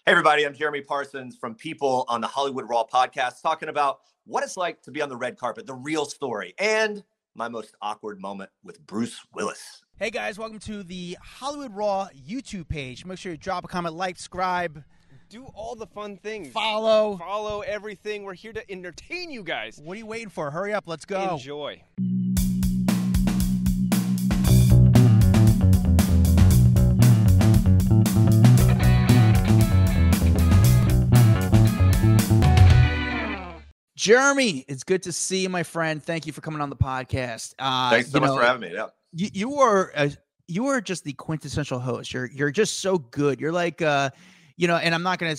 Hey, everybody, I'm Jeremy Parsons from People on the Hollywood Raw podcast, talking about what it's like to be on the red carpet, the real story, and my most awkward moment with Bruce Willis. Hey, guys, welcome to the Hollywood Raw YouTube page. Make sure you drop a comment, like, subscribe. Do all the fun things. Follow everything. We're here to entertain you guys. What are you waiting for? Hurry up. Let's go. Enjoy. Jeremy, it's good to see you, my friend. Thank you for coming on the podcast. Thanks so much for having me. Yeah, you are just the quintessential host. You're just so good. You're like, and I'm not gonna.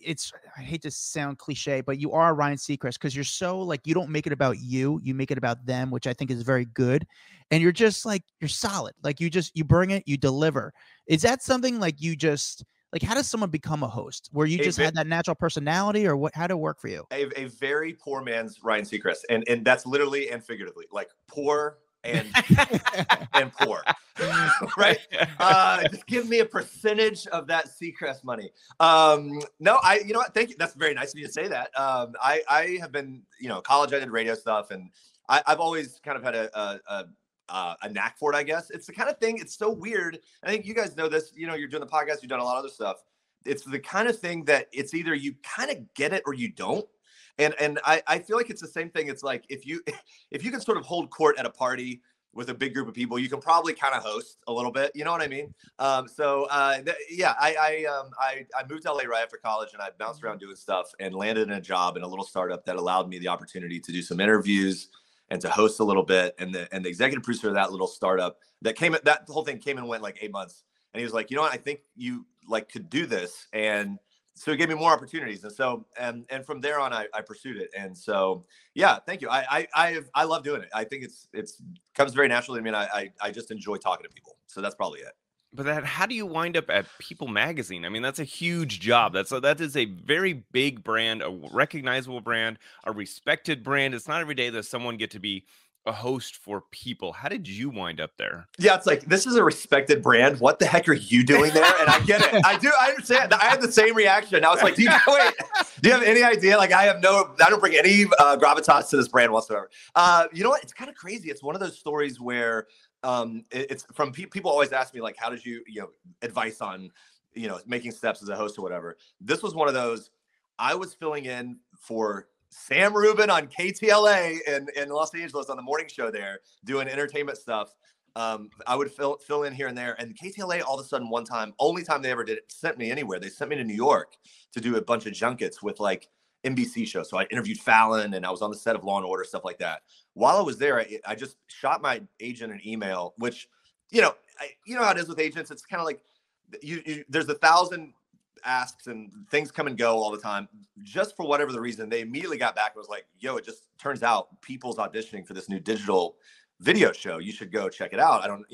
I hate to sound cliche, but you are Ryan Seacrest because you're so like you don't make it about you. You make it about them, which I think is very good. And you're just like you're solid. Like you bring it, you deliver. Is that something like you just? Like, how does someone become a host? Where you just had that natural personality, or what? How did it work for you? A very poor man's Ryan Seacrest, and that's literally and figuratively, like poor and and poor, right? Just give me a percentage of that Seacrest money. No, you know what? Thank you. That's very nice of you to say that. I have been, college. I did radio stuff, and I've always kind of had a knack for it, I guess. It's the kind of thing, it's so weird. I think you guys know this, you're doing the podcast, you've done a lot of other stuff. It's the kind of thing that it's either you kind of get it or you don't. And I feel like it's the same thing. It's like, if you can sort of hold court at a party with a big group of people, you can probably kind of host a little bit. You know what I mean? I moved to LA right after college, and I bounced around doing stuff and landed in a job in a little startup that allowed me the opportunity to do some interviews and to host a little bit. And the executive producer of that little startup that whole thing came and went like 8 months. And he was like, you know what, I think you could do this. And so he gave me more opportunities. And so, and from there on, I pursued it. And so, yeah, thank you. I love doing it. I think it's comes very naturally. I mean, I just enjoy talking to people. So that's probably it. But how do you wind up at People Magazine? I mean, that's a huge job. That is a very big brand, a recognizable brand, a respected brand. It's not every day that someone get to be a host for People. How did you wind up there? Yeah, it's like, this is a respected brand. What the heck are you doing there? And I get it. I understand. I had the same reaction. I was like, do you have any idea? Like, I don't bring any gravitas to this brand whatsoever. You know what? It's kind of crazy. It's one of those stories where it's from people always ask me, like, how did you advice on, making steps as a host or whatever. This was one of those. I was filling in for Sam Rubin on KTLA in Los Angeles on the morning show there, doing entertainment stuff. I would fill in here and there. And KTLA, all of a sudden, one time, only time they ever did it, sent me anywhere. They sent me to New York to do a bunch of junkets with like NBC shows. So I interviewed Fallon, and I was on the set of Law and Order, stuff like that. While I was there, I just shot my agent an email, which, you know how it is with agents. It's kind of like there's 1,000 asks and things come and go all the time. Just for whatever the reason, they immediately got back and was like, yo, it just turns out People's auditioning for this new digital video show. You should go check it out. I don't,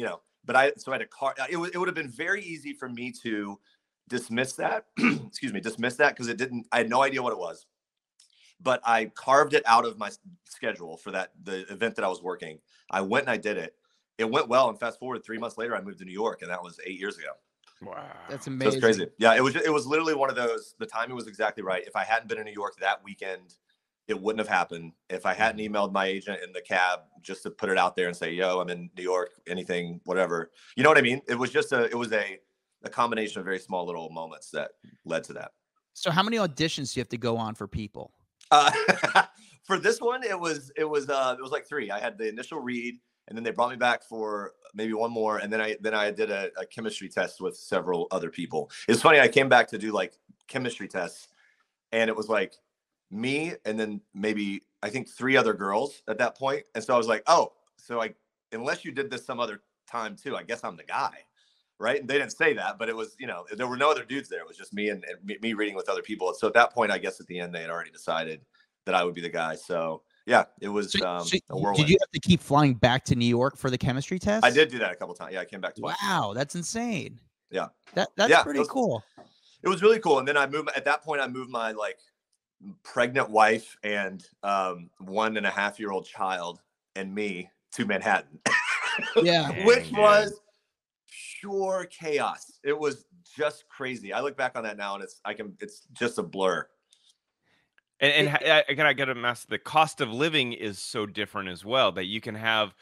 but I had a car. It would have been very easy for me to dismiss that. Dismiss that because I had no idea what it was. But I carved it out of my schedule for the event that I was working. I went and I did it. It went well. And fast forward 3 months later, I moved to New York, and that was 8 years ago. Wow. That's amazing. So it's crazy. Yeah, it was literally one of those, the timing was exactly right. If I hadn't been in New York that weekend, it wouldn't have happened. If I hadn't emailed my agent in the cab just to put it out there and say, yo, I'm in New York, anything, whatever. You know what I mean? It was just a combination of very small little moments that led to that. So how many auditions do you have to go on for People? For this one, it was like 3. I had the initial read, and then they brought me back for maybe one more, and then I did a chemistry test with several other people. It's funny, I came back to do like chemistry tests, and it was like me and then maybe I think 3 other girls at that point. And so I was like, oh, so unless you did this some other time too, I guess I'm the guy, right? And they didn't say that, but it was, there were no other dudes there. It was just me and me reading with other people. So at that point, I guess at the end, they had already decided that I would be the guy. So yeah, it was a whirlwind. Did you have to keep flying back to New York for the chemistry test? I did do that a couple times. Yeah, I came back twice. Wow, that's insane. Yeah. That's pretty cool. It was really cool. And then at that point, I moved my like pregnant wife and 1.5-year-old child and me to Manhattan. Yeah. Which was pure chaos. It was just crazy. I look back on that now, and it's just a blur. And again, I got to mess. The cost of living is so different as well, that you can have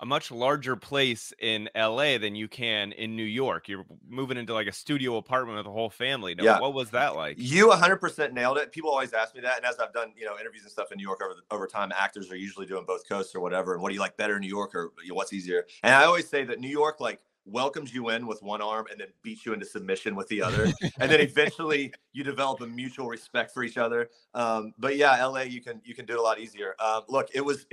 a much larger place in LA than you can in New York. You're moving into like a studio apartment with a whole family. Now, Yeah. what was that like? You 100% nailed it. People always ask me that. And as I've done, interviews and stuff in New York over time, actors are usually doing both coasts or whatever. And what do you like better in New York, or what's easier? And I always say that New York, like, welcomes you in with one arm and then beats you into submission with the other. And then eventually you develop a mutual respect for each other. But yeah, LA, you can do it a lot easier. Look, it was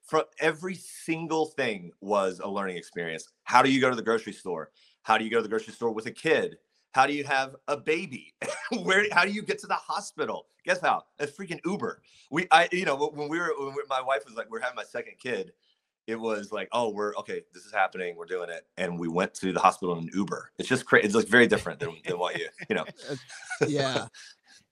from every single thing was a learning experience. How do you go to the grocery store? How do you go to the grocery store with a kid? How do you have a baby? How do you get to the hospital? Guess how? A freaking Uber. When my wife was like, we're having my second kid, it was like, oh, okay, this is happening, we're doing it, and we went to the hospital in an Uber. It's just crazy. It's like very different than what Yeah.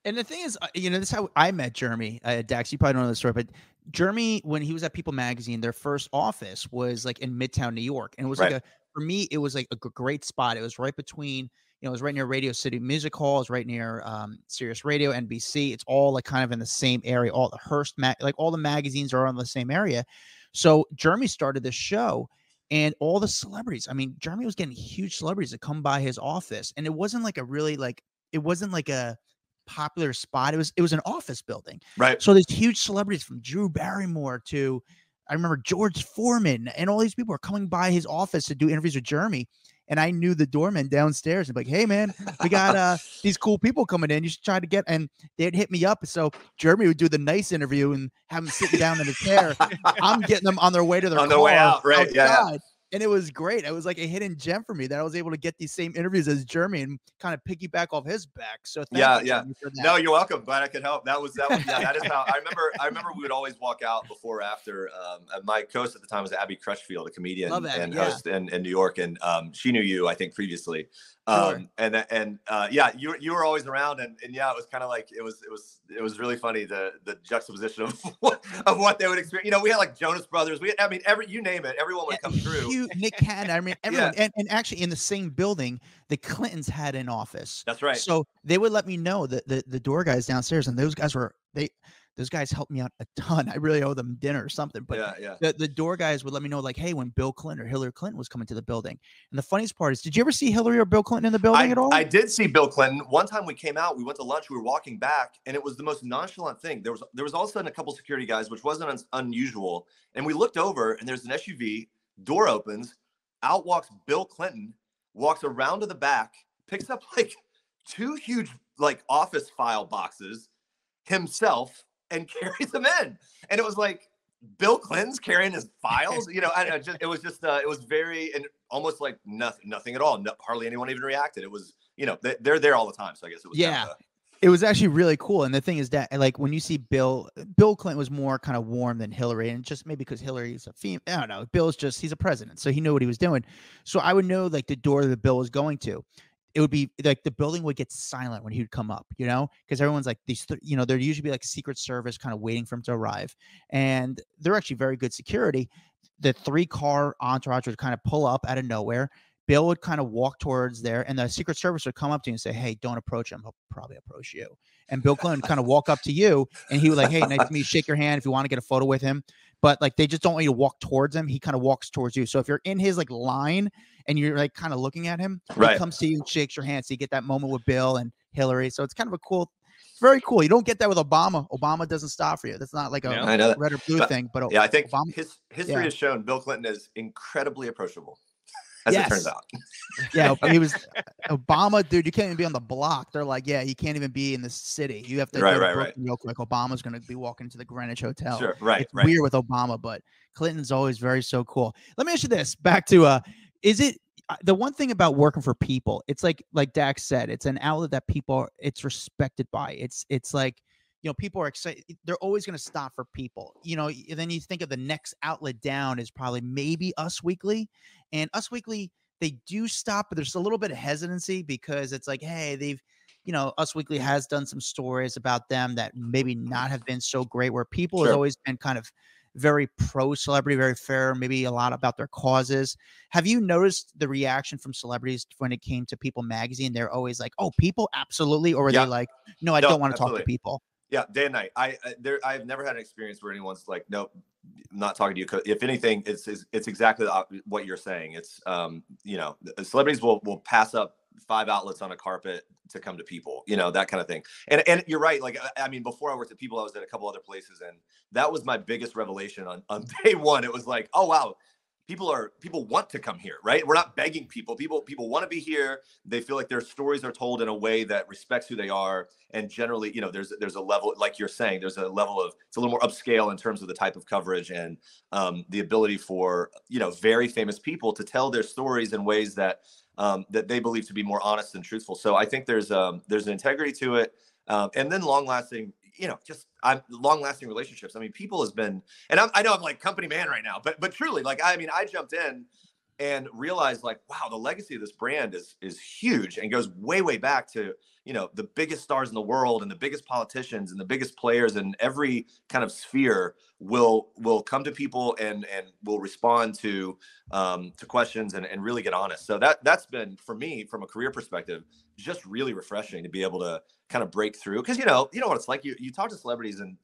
And the thing is, this is how I met Jeremy. Dax, you probably don't know the story, but Jeremy, when he was at People Magazine, their first office was like in Midtown New York, and it was like for me, it was like a great spot. It was right between, it was right near Radio City Music Hall. It was right near Sirius Radio, NBC. It's all like kind of in the same area. All the Hearst, like all the magazines are on the same area. So Jeremy started this show, and all the celebrities, I mean, Jeremy was getting huge celebrities to come by his office. And it wasn't like it wasn't like a popular spot. It was an office building. Right. So there's huge celebrities from Drew Barrymore to, I remember, George Foreman, and all these people are coming by his office to do interviews with Jeremy. And I knew the doorman downstairs and be like, hey man, we got these cool people coming in. You should try to get, and they'd hit me up. So Jeremy would do the nice interview and have them sitting down in a chair. I'm getting them on their way to their car way out, right? Outside. Yeah. And it was great. It was like a hidden gem for me that I was able to get these same interviews as Jeremy and kind of piggyback off his back. So thank you for that. No, you're welcome. Glad I could help. That is how I remember we would always walk out before or after. My co-host at the time was Abby Crutchfield, a comedian and host in New York, and she knew you, I think, previously. Sure. You were always around, and yeah, it was kind of like it was really funny, the juxtaposition of what they would experience. We had like Jonas Brothers. You name it, everyone would come through. Nick Cannon, I mean, everyone, and actually in the same building, the Clintons had an office. That's right. So they would let me know that the door guys downstairs, and those guys helped me out a ton. I really owe them dinner or something. But the door guys would let me know, like, hey, when Bill Clinton or Hillary Clinton was coming to the building. And the funniest part is, did you ever see Hillary or Bill Clinton in the building at all? I did see Bill Clinton. One time we came out, we went to lunch, we were walking back, and it was the most nonchalant thing. There was all of a sudden a couple security guys, which wasn't unusual. And we looked over, and there's an SUV, door opens, out walks Bill Clinton, walks around to the back, picks up like 2 huge like office file boxes himself, and carries them in. And it was like, Bill Clinton's carrying his files. It was very, and almost like nothing at all. Hardly anyone even reacted. It was, they're there all the time. So I guess it was. It was actually really cool. And the thing is that, like, when you see Bill Clinton was more kind of warm than Hillary, and just maybe because Hillary is a female, I don't know. Bill's he's a president, so he knew what he was doing. So I would know like the door that Bill was going to. It would be like the building would get silent when he would come up, because everyone's like these, there'd usually be like Secret Service kind of waiting for him to arrive. And they're actually very good security. The 3-car entourage would kind of pull up out of nowhere. Bill would kind of walk towards there, and the Secret Service would come up to you and say, hey, don't approach him. He'll probably approach you. And Bill Clinton kind of walk up to you, and he would like, hey, nice to meet you, shake your hand if you want to get a photo with him. But like, they just don't want you to walk towards him. He kind of walks towards you. So if you're in his like line and you're like kind of looking at him, he comes to you and shakes your hand. So you get that moment with Bill and Hillary. So it's kind of it's very cool. You don't get that with Obama. Obama doesn't stop for you. That's not like a red or blue thing. But I think Obama, history has shown Bill Clinton is incredibly approachable. As it turns out. He was Obama, dude. You can't even be on the block. They're like, you can't even be in the city. You have to go to Brooklyn real quick. Obama's going to be walking to the Greenwich Hotel. Sure, It's weird with Obama, but Clinton's always so cool. Let me ask you this. Back to is it the one thing about working for people? It's like Dax said, it's an outlet that it's respected by. It's like, people are excited. They're always going to stop for people, and then you think of the next outlet down is probably maybe Us Weekly, and Us Weekly, they do stop, but there's a little bit of hesitancy because it's like, hey, they've, Us Weekly has done some stories about them that maybe not have been so great, where people has always been kind of very pro celebrity, very fair, maybe a lot about their causes. Have you noticed the reaction from celebrities when it came to People magazine? They're always like, "Oh, People, absolutely," or were they like, "No, I don't want to talk to People"? Yeah, day and night. I've never had an experience where anyone's like, "Nope, I'm not talking to you." If anything, it's exactly what you're saying. It's celebrities will pass up 5 outlets on a carpet to come to People, that kind of thing. And you're right. Like, I mean, before I worked at People, I was at a couple other places, and that was my biggest revelation on day one. It was like, oh wow, people want to come here, right? We're not begging people. People want to be here. They feel like their stories are told in a way that respects who they are. And generally, there's a level, like you're saying, there's a level of, it's a little more upscale in terms of the type of coverage and the ability for, very famous people to tell their stories in ways that that they believe to be more honest and truthful. So I think there's an integrity to it. And then long-lasting, long-lasting relationships. I mean, People has been, and I know I'm like company man right now, but truly, like, I mean, I jumped in and realized, like, wow, the legacy of this brand is huge and goes way, way back to, the biggest stars in the world and the biggest politicians and the biggest players in every kind of sphere will come to People and will respond to questions and really get honest. So that's been, for me, from a career perspective, just really refreshing to be able to kind of break through. Because you know what it's like. You talk to celebrities, and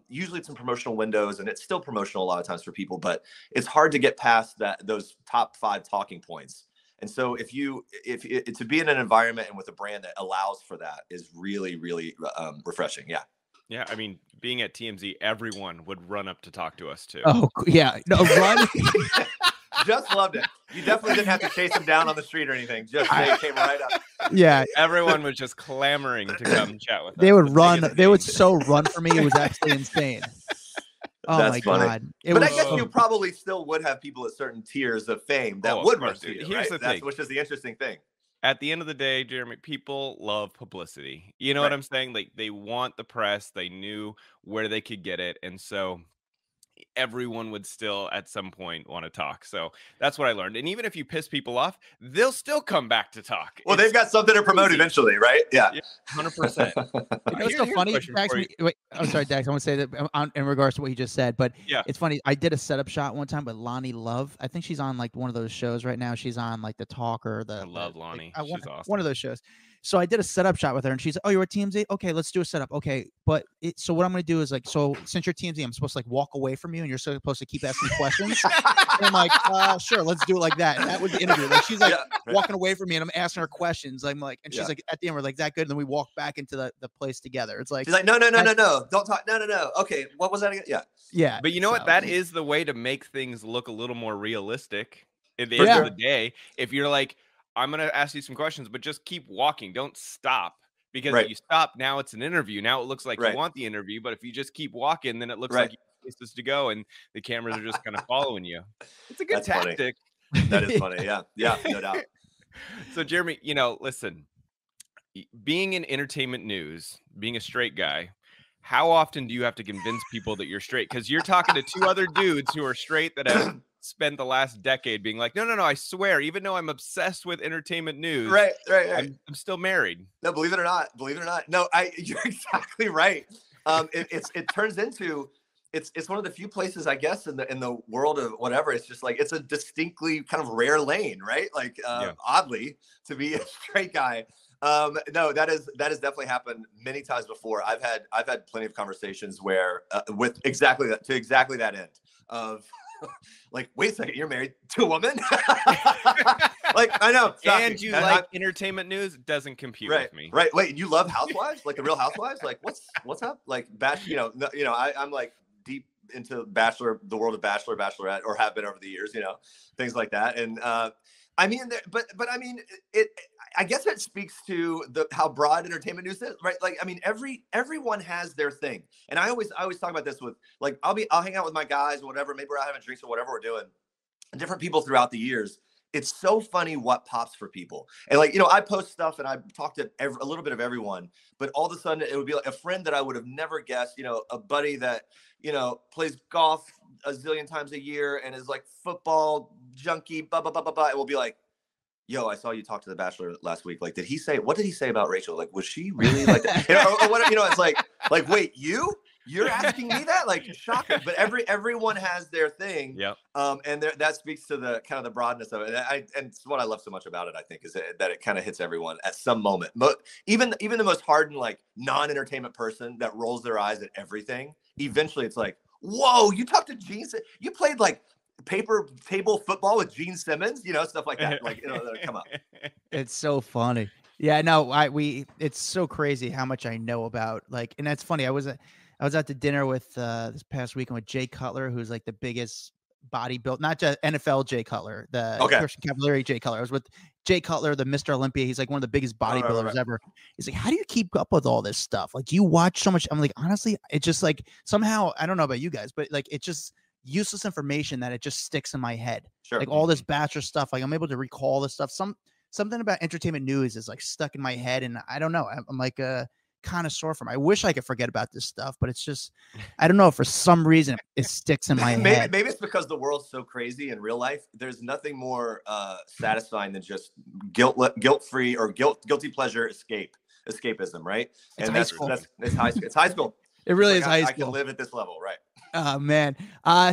usually it's in promotional windows, and it's still promotional a lot of times for People, but it's hard to get past those top 5 talking points. And so if to be in an environment and with a brand that allows for that is really, really refreshing. Yeah. Yeah, I mean, being at TMZ, everyone would run up to talk to us too. Oh yeah, no, run. Just loved it. You definitely didn't have to chase them down on the street or anything. Just they came right up. Yeah, everyone was just clamoring to come chat with us. They would run. They would so run for me. It was absolutely insane. Oh, that's my funny. God. But I guess you probably still would have people at certain tiers of fame that would run to you, Here's the thing. Which is the interesting thing. At the end of the day, Jeremy, people love publicity. You know what I'm saying? Like, they want the press. They knew where they could get it. And so everyone would still at some point want to talk. So that's what I learned. And even if you piss people off, they'll still come back to talk. Well, they've got something to promote eventually, right? Yeah. 100%. It's so funny. Dax, wait, I'm sorry, Dax. I want to say that in regards to what you just said, but it's funny. I did a setup shot one time with Lonnie Love. I think she's on like one of those shows right now. She's on like The Talk or I love Lonnie. She's awesome. One of those shows. So I did a setup shot with her, and she's like, "Oh, you're at TMZ? Okay, let's do a setup. Okay, but so what I'm going to do is like, so since you're TMZ, I'm supposed to like walk away from you, and you're supposed to keep asking questions." And I'm like, "Sure, let's do it like that." And that was the interview. Like she's like walking away from me, and I'm asking her questions. I'm like, and she's like, at the end, we're like, "Is that good?" And then we walk back into the place together. It's like she's like, "No, don't talk. No. Okay, what was that again?" Yeah. But you know what? That is the way to make things look a little more realistic. At the end of the day, if you're like, I'm going to ask you some questions, but just keep walking. Don't stop, because if you stop, now it's an interview. Now it looks like you want the interview, but if you just keep walking, then it looks like you have places to go, and the cameras are just kind of following you. It's a good tactic. Funny. That is funny. Yeah, no doubt. So Jeremy, listen, being in entertainment news, being a straight guy, how often do you have to convince people that you're straight? Because you're talking to 2 other dudes who are straight that have spent the last decade being like, no, I swear, even though I'm obsessed with entertainment news, right. I'm still married. No, believe it or not. No, you're exactly right. It turns into it's one of the few places, I guess, in the world of whatever. It's just like it's a distinctly kind of rare lane, right? Like oddly, to be a straight guy. No, that has definitely happened many times before. I've had plenty of conversations where with exactly that end of like, wait a second, you're married to a woman? Like, I know. And you like entertainment news? Doesn't compute with me. Right. Wait, you love Housewives? Like the Real Housewives? Like what's up? Like I'm like deep into the world of Bachelor, Bachelorette, or have been over the years, things like that. And I mean, but I mean, I guess it speaks to how broad entertainment news is, right? Like, I mean, everyone has their thing, and I always talk about this with like I'll hang out with my guys or whatever, maybe we're having drinks or whatever we're doing, and different people throughout the years. It's so funny what pops for people, and like I post stuff and I talk to a little bit of everyone, but all of a sudden it would be like a friend that I would have never guessed, a buddy that plays golf a zillion times a year and is like football junkie, blah blah blah blah blah. It will be like, yo, I saw you talk to the Bachelor last week. Like, what did he say about Rachel? Like, was she really like that? Or what? It's like, wait, you? You're asking me that? Like, shocking. But everyone has their thing. Yep. And that speaks to the kind of the broadness of it. And it's what I love so much about it, I think, is that it kind of hits everyone at some moment. Even the most hardened, like, non-entertainment person that rolls their eyes at everything, eventually it's like, whoa, you talked to Gene, you played like paper table football with Gene Simmons, stuff like that. Like, come up. It's so funny. Yeah, no, it's so crazy how much I know about, like, and that's funny. I was out to dinner with this past weekend with Jay Cutler, who's like the biggest bodybuilder, not just NFL Jay Cutler, the Christian Cavalieri Jay Cutler. I was with Jay Cutler, the Mr. Olympia. He's like one of the biggest bodybuilders ever. He's like, how do you keep up with all this stuff? Like, do you watch so much? I'm like, honestly, it's just like somehow, I don't know about you guys, but like, it's just useless information that it just sticks in my head. Sure. Like all this Bachelor stuff, like I'm able to recall this stuff. Something about entertainment news is like stuck in my head, and I don't know. I'm like a connoisseur from. I wish I could forget about this stuff, but it's just, I don't know, for some reason it sticks in my head. Maybe it's because the world's so crazy in real life. There's nothing more satisfying than just guilt-free or guilty pleasure escapism, right? It's and high school. It's high school. It really is like high I school. can live at this level, right? Oh man.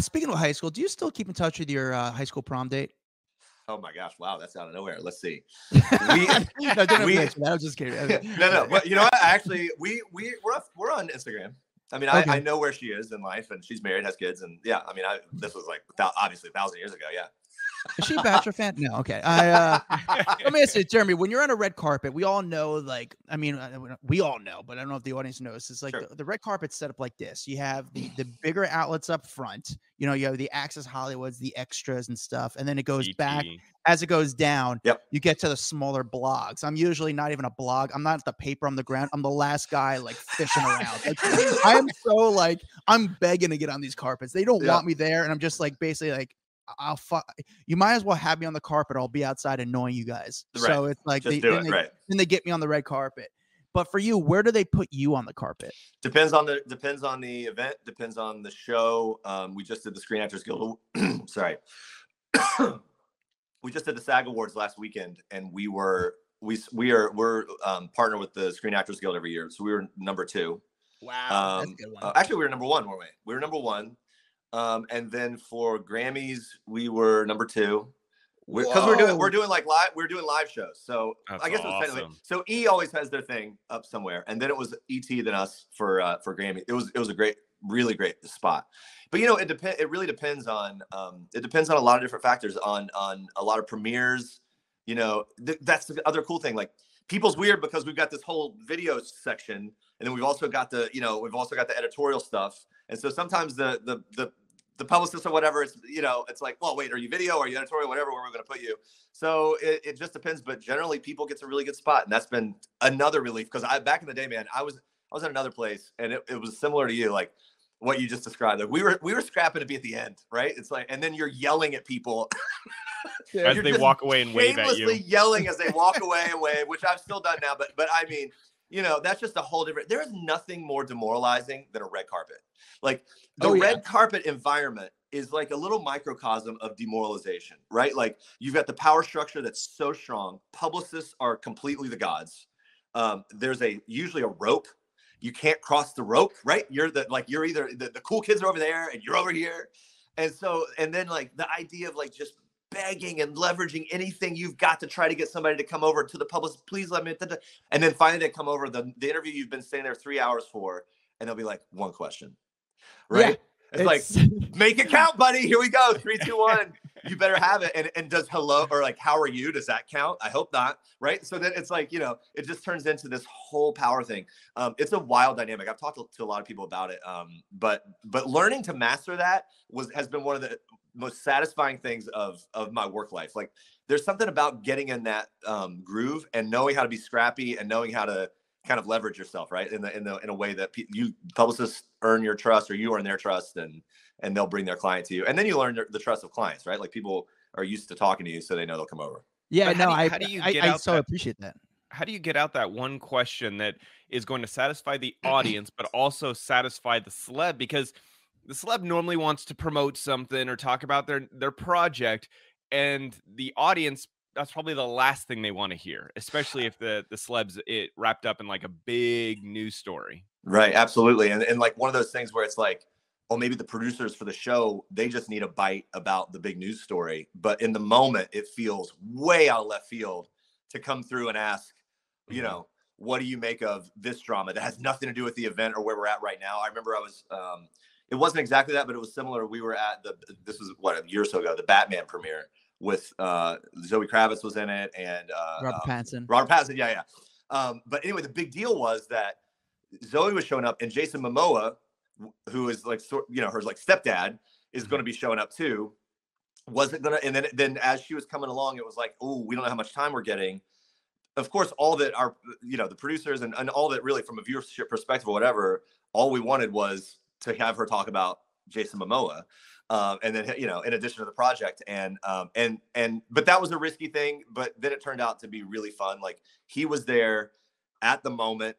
Speaking of high school, do you still keep in touch with your high school prom date? Oh my gosh! Wow, that's out of nowhere. Let's see. No, I was just kidding. No. But you know what? Actually, we're on Instagram. I mean, I know where she is in life, and she's married, has kids, and yeah. I mean, this was like obviously 1,000 years ago. Yeah. Is she a Bachelor fan? No. Okay. Let me ask you, Jeremy, when you're on a red carpet, we all know, like, I mean, we all know, but I don't know if the audience knows. It's like the red carpet's set up like this. You have the bigger outlets up front. You have the Access Hollywoods, the extras and stuff. And then it goes back as it goes down. Yep. You get to the smaller blogs. I'm usually not even a blog. I'm not the paper on the ground. I'm the last guy like fishing around. Like, I am so like, I'm begging to get on these carpets. They don't want me there. And I'm just like, basically like, you might as well have me on the carpet. I'll be outside annoying you guys. Right. So it's like, then they get me on the red carpet. But for you, where do they put you on the carpet? Depends on the event. Depends on the show. We just did the Screen Actors Guild. Sorry. We just did the SAG Awards last weekend, and we're partnered with the Screen Actors Guild every year. So we were number 2. Wow. That's a good one. Actually, we were number 1, weren't we? We were number 1. And then for Grammys, we were number 2. Because we're doing live shows. So that's I guess awesome. it was technically, so E always has their thing up somewhere, and then it was ET then us for Grammy. It was a really great spot. But it really depends on a lot of different factors, on a lot of premieres. That's the other cool thing. Like, People's weird because we've got this whole video section, and then we've also got the editorial stuff. And so sometimes the publicist or whatever, it's like, well, wait, are you video? Are you editorial? Whatever, where we're going to put you. So it just depends. But generally, people get a really good spot, and that's been another relief. Because back in the day, man, I was at another place, and it was similar to you, like what you just described. Like we were scrapping to be at the end, right? It's like, and then you're yelling at people as they walk away and wave at you. Shamelessly yelling as they walk away and wave, which I've still done now. But I mean, that's just a whole different. There is nothing more demoralizing than a red carpet. Like the red carpet environment is like a little microcosm of demoralization, right? Like, you've got the power structure that's so strong. Publicists are completely the gods. There's usually a rope. You can't cross the rope, right? You're either the cool kids are over there and you're over here. And then like the idea of like just begging and leveraging anything you've got to try to get somebody to come over to the publicist. Please let me. And then finally they come over, the interview you've been staying there 3 hours for, and they'll be like, one question, right? Yeah, it's like, make it count, buddy. Here we go. 3, 2, 1. You better have it. And does hello or like, how are you? Does that count? I hope not. Right. So then it's like, it just turns into this whole power thing. It's a wild dynamic. I've talked to a lot of people about it. But learning to master that has been one of the most satisfying things of my work life. Like, there's something about getting in that groove and knowing how to be scrappy and knowing how to kind of leverage yourself, right? In a way that you publicists earn your trust, or you earn their trust, and they'll bring their client to you. And then you learn the trust of clients, right? Like, people are used to talking to you, so they know they'll come over. Yeah, no, I appreciate that. How do you get out that one question that is going to satisfy the audience, but also satisfy the celeb? Because the celeb normally wants to promote something or talk about their project, and the audience that's probably the last thing they want to hear, especially if the celebs it wrapped up in like a big news story. Right, absolutely. And like one of those things where it's like, oh, maybe the producers for the show, they just need a bite about the big news story. But in the moment, it feels way out of left field to come through and ask, you know, what do you make of this drama that has nothing to do with the event or where we're at right now? I remember I was, it wasn't exactly that, but it was similar. We were at this was what, a year or so ago, the Batman premiere with Zoe Kravitz was in it and Robert Pattinson. Robert Pattinson, yeah. But anyway, the big deal was that Zoe was showing up and Jason Momoa, who is like, you know, her like stepdad is going to be showing up too. Wasn't going to. And then as she was coming along, it was like, oh, we don't know how much time we're getting. Of course, all that our, you know, the producers and all that really from a viewership perspective or whatever, all we wanted was to have her talk about Jason Momoa. And then, you know, in addition to the project but that was a risky thing, but then it turned out to be really fun. Like he was there at the moment.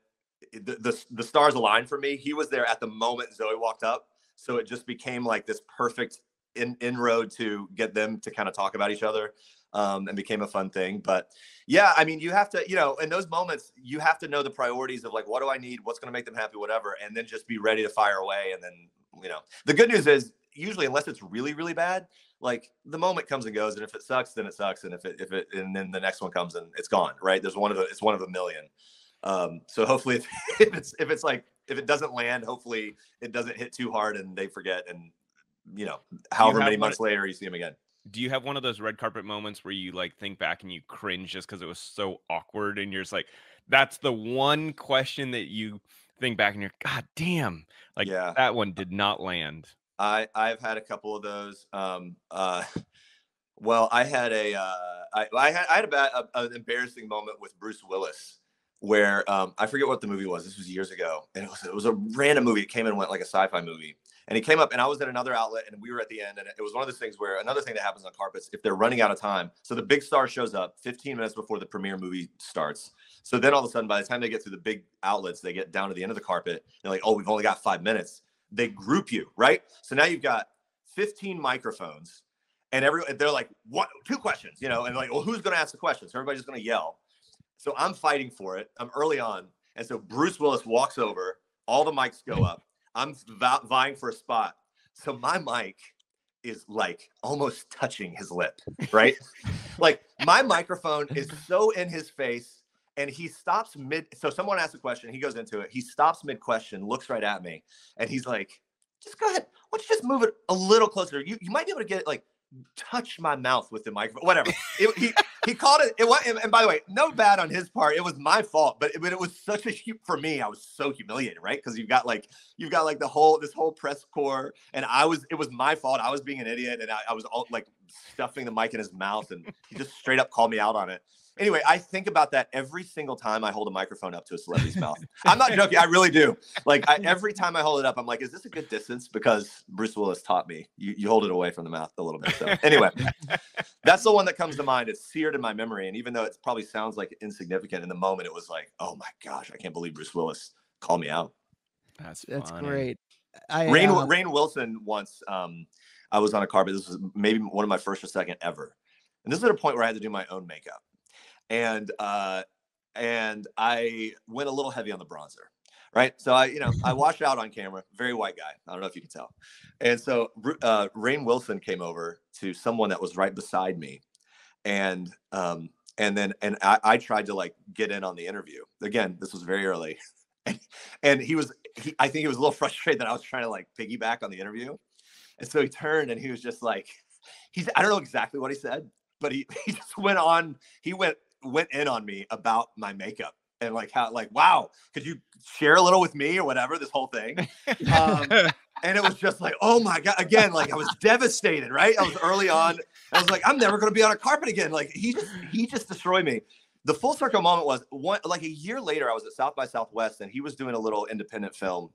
The stars aligned for me. He was there at the moment Zoe walked up. So it just became like this perfect inroad to get them to kind of talk about each other, and became a fun thing. But yeah, I mean, you have to, you know, in those moments, you have to know the priorities of like, what do I need? What's going to make them happy, whatever. And then just be ready to fire away. And then, you know, the good news is usually, unless it's really, really bad, like the moment comes and goes. And if it sucks, then it sucks. And and then the next one comes and it's gone. Right. It's one of a million. So hopefully if it doesn't land, hopefully it doesn't hit too hard and they forget. And, you know, however many months later you see them again. Do you have one of those red carpet moments where you like think back and you cringe just because it was so awkward and you're just like, that's the one question that you think back and you're, God damn, like that one did not land. I've had a couple of those. Well, I had an embarrassing moment with Bruce Willis where I forget what the movie was. This was years ago, and it was a random movie. It came in and went like a sci-fi movie, and he came up, and I was at another outlet, and we were at the end, and it was one of those things where another thing that happens on carpets, if they're running out of time, so the big star shows up 15 minutes before the premiere movie starts. So then all of a sudden, by the time they get through the big outlets, they get down to the end of the carpet. They're like, oh, we've only got 5 minutes. They group you, right? So now you've got 15 microphones, and they're like, what? 2 questions, you know, and like, well, who's going to ask the questions? So everybody's going to yell. So I'm fighting for it. I'm early on. And so Bruce Willis walks over. All the mics go up. I'm vying for a spot. So my mic is like almost touching his lip, right? Like my microphone is so in his face and he stops so someone asks a question. He goes into it. He stops mid question, looks right at me. And he's like, just go ahead. Why don't you just move it a little closer? You might be able to get it like, touch my mouth with the microphone, whatever. He called it. And by the way, no bad on his part. It was my fault, but it was such for me. I was so humiliated, right? Because you've got like this whole press corps, and it was my fault. I was being an idiot, and I was all like stuffing the mic in his mouth, and he just straight up called me out on it. Anyway, I think about that every single time I hold a microphone up to a celebrity's mouth. I'm not joking. I really do. Like every time I hold it up, I'm like, is this a good distance? Because Bruce Willis taught me you hold it away from the mouth a little bit. So anyway, that's the one that comes to mind. It's seared in my memory. And even though it probably sounds like insignificant in the moment, it was like, oh my gosh, I can't believe Bruce Willis called me out. That's great. Rainn Wilson once, I was on a carpet. This was maybe one of my first or second ever. And this is at a point where I had to do my own makeup. And I went a little heavy on the bronzer, right? So I washed out on camera, very white guy. I don't know if you can tell. And so Rainn Wilson came over to someone that was right beside me. And I tried to like get in on the interview. Again, this was very early. And I think he was a little frustrated that I was trying to like piggyback on the interview. And so he turned and he was just like, I don't know exactly what he said, but he just went in on me about my makeup and like how, like, wow, could you share a little with me or whatever, this whole thing. And it was just like, oh my God, again, like I was devastated, right? I was early on. I was like, I'm never going to be on a carpet again. Like he just destroyed me. The full circle moment was like a year later, I was at South by Southwest and he was doing a little independent film.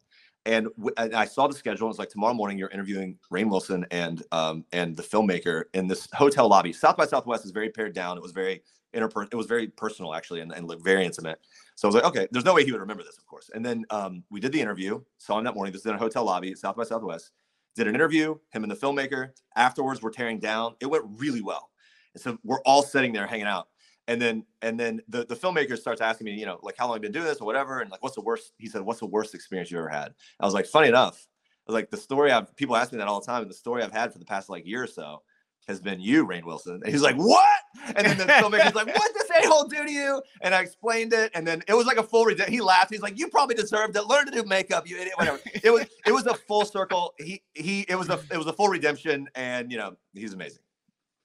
And I saw the schedule. And it's like, tomorrow morning, you're interviewing Rainn Wilson and the filmmaker in this hotel lobby. South by Southwest is very pared down. It was very it was very personal, actually, and very intimate. So I was like, okay, there's no way he would remember this, of course. And then we did the interview. Saw him that morning. This is in a hotel lobby at South by Southwest. Did an interview, him and the filmmaker. Afterwards, we're tearing down. It went really well. And so we're all sitting there hanging out. And then the filmmaker starts asking me, you know, like, how long have you been doing this or whatever? And like, what's the worst? He said, what's the worst experience you ever had? I was like, funny enough, I was like, the story people ask me that all the time. And the story I've had for the past like year or so has been you, Rainn Wilson. And he's like, what? And then the filmmaker's like, what did this a-hole do to you? And I explained it. And then it was like a full redemption. He laughed. He's like, you probably deserved it. Learn to do makeup, you idiot, whatever. It was a full circle. It was a full redemption. And, you know, he's amazing.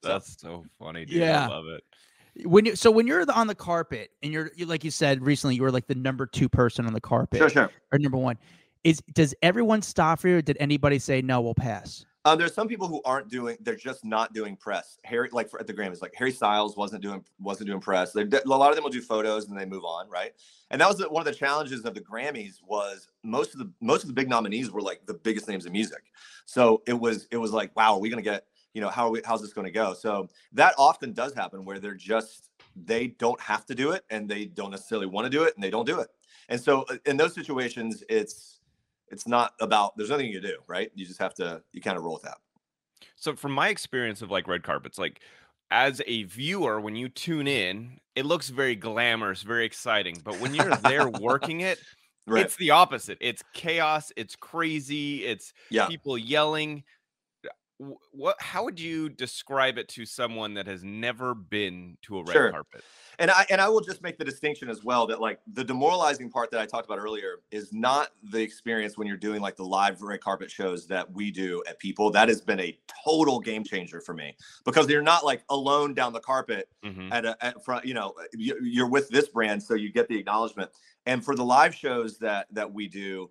That's so funny, dude. Yeah. I love it. When you're on the carpet and you're like you said recently, you were like the number 2 person on the carpet. Sure. Or number 1. Does everyone stop for you? Or did anybody say, no, we'll pass? There's some people who they're just not doing press. Harry, like at the Grammys, like Harry Styles wasn't doing press. A lot of them will do photos and they move on, right? And that was one of the challenges of the Grammys was most of the big nominees were like the biggest names in music. So it was like, wow, are we gonna get, you know, how's this gonna go? So that often does happen where they don't have to do it and they don't necessarily want to do it and they don't do it. And so in those situations, it's not about, there's nothing you can do, right? You just have to, you kind of roll with that. So from my experience of like red carpets, like as a viewer, when you tune in, it looks very glamorous, very exciting. But when you're there working it, Right. It's the opposite. It's chaos. It's crazy. It's people yelling. How would you describe it to someone that has never been to a red carpet? And I will just make the distinction as well that like the demoralizing part that I talked about earlier is not the experience when you're doing like the live red carpet shows that we do at People. That has been a total game changer for me because you're not like alone down the carpet at front, you know, you're with this brand. So you get the acknowledgement. And for the live shows that we do,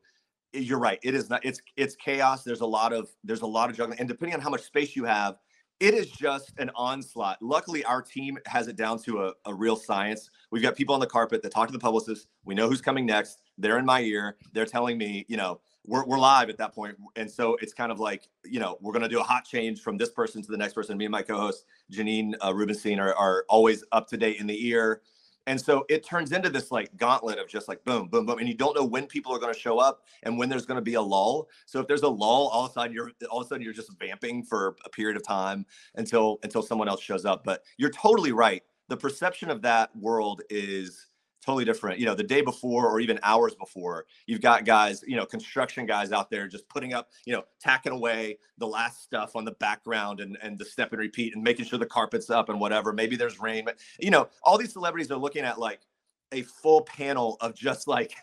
you're right. It is not, it's chaos. There's a lot of juggling, and depending on how much space you have, it is just an onslaught. Luckily, our team has it down to a real science. We've got people on the carpet that talk to the publicists. We know who's coming next. They're in my ear. They're telling me, you know, we're live at that point. And so it's kind of like, you know, we're going to do a hot change from this person to the next person. Me and my co-host, Janine Rubenstein, are always up to date in the ear. And so it turns into this like gauntlet of just like boom, boom, boom. And you don't know when people are going to show up and when there's going to be a lull. So if there's a lull, all of a sudden you're just vamping for a period of time until someone else shows up. But you're totally right. The perception of that world is totally different. You know, the day before or even hours before, you've got guys, you know, construction guys out there just putting up, you know, tacking away the last stuff on the background and the step and repeat and making sure the carpet's up and whatever. Maybe there's rain, but you know, all these celebrities are looking at like a full panel of just like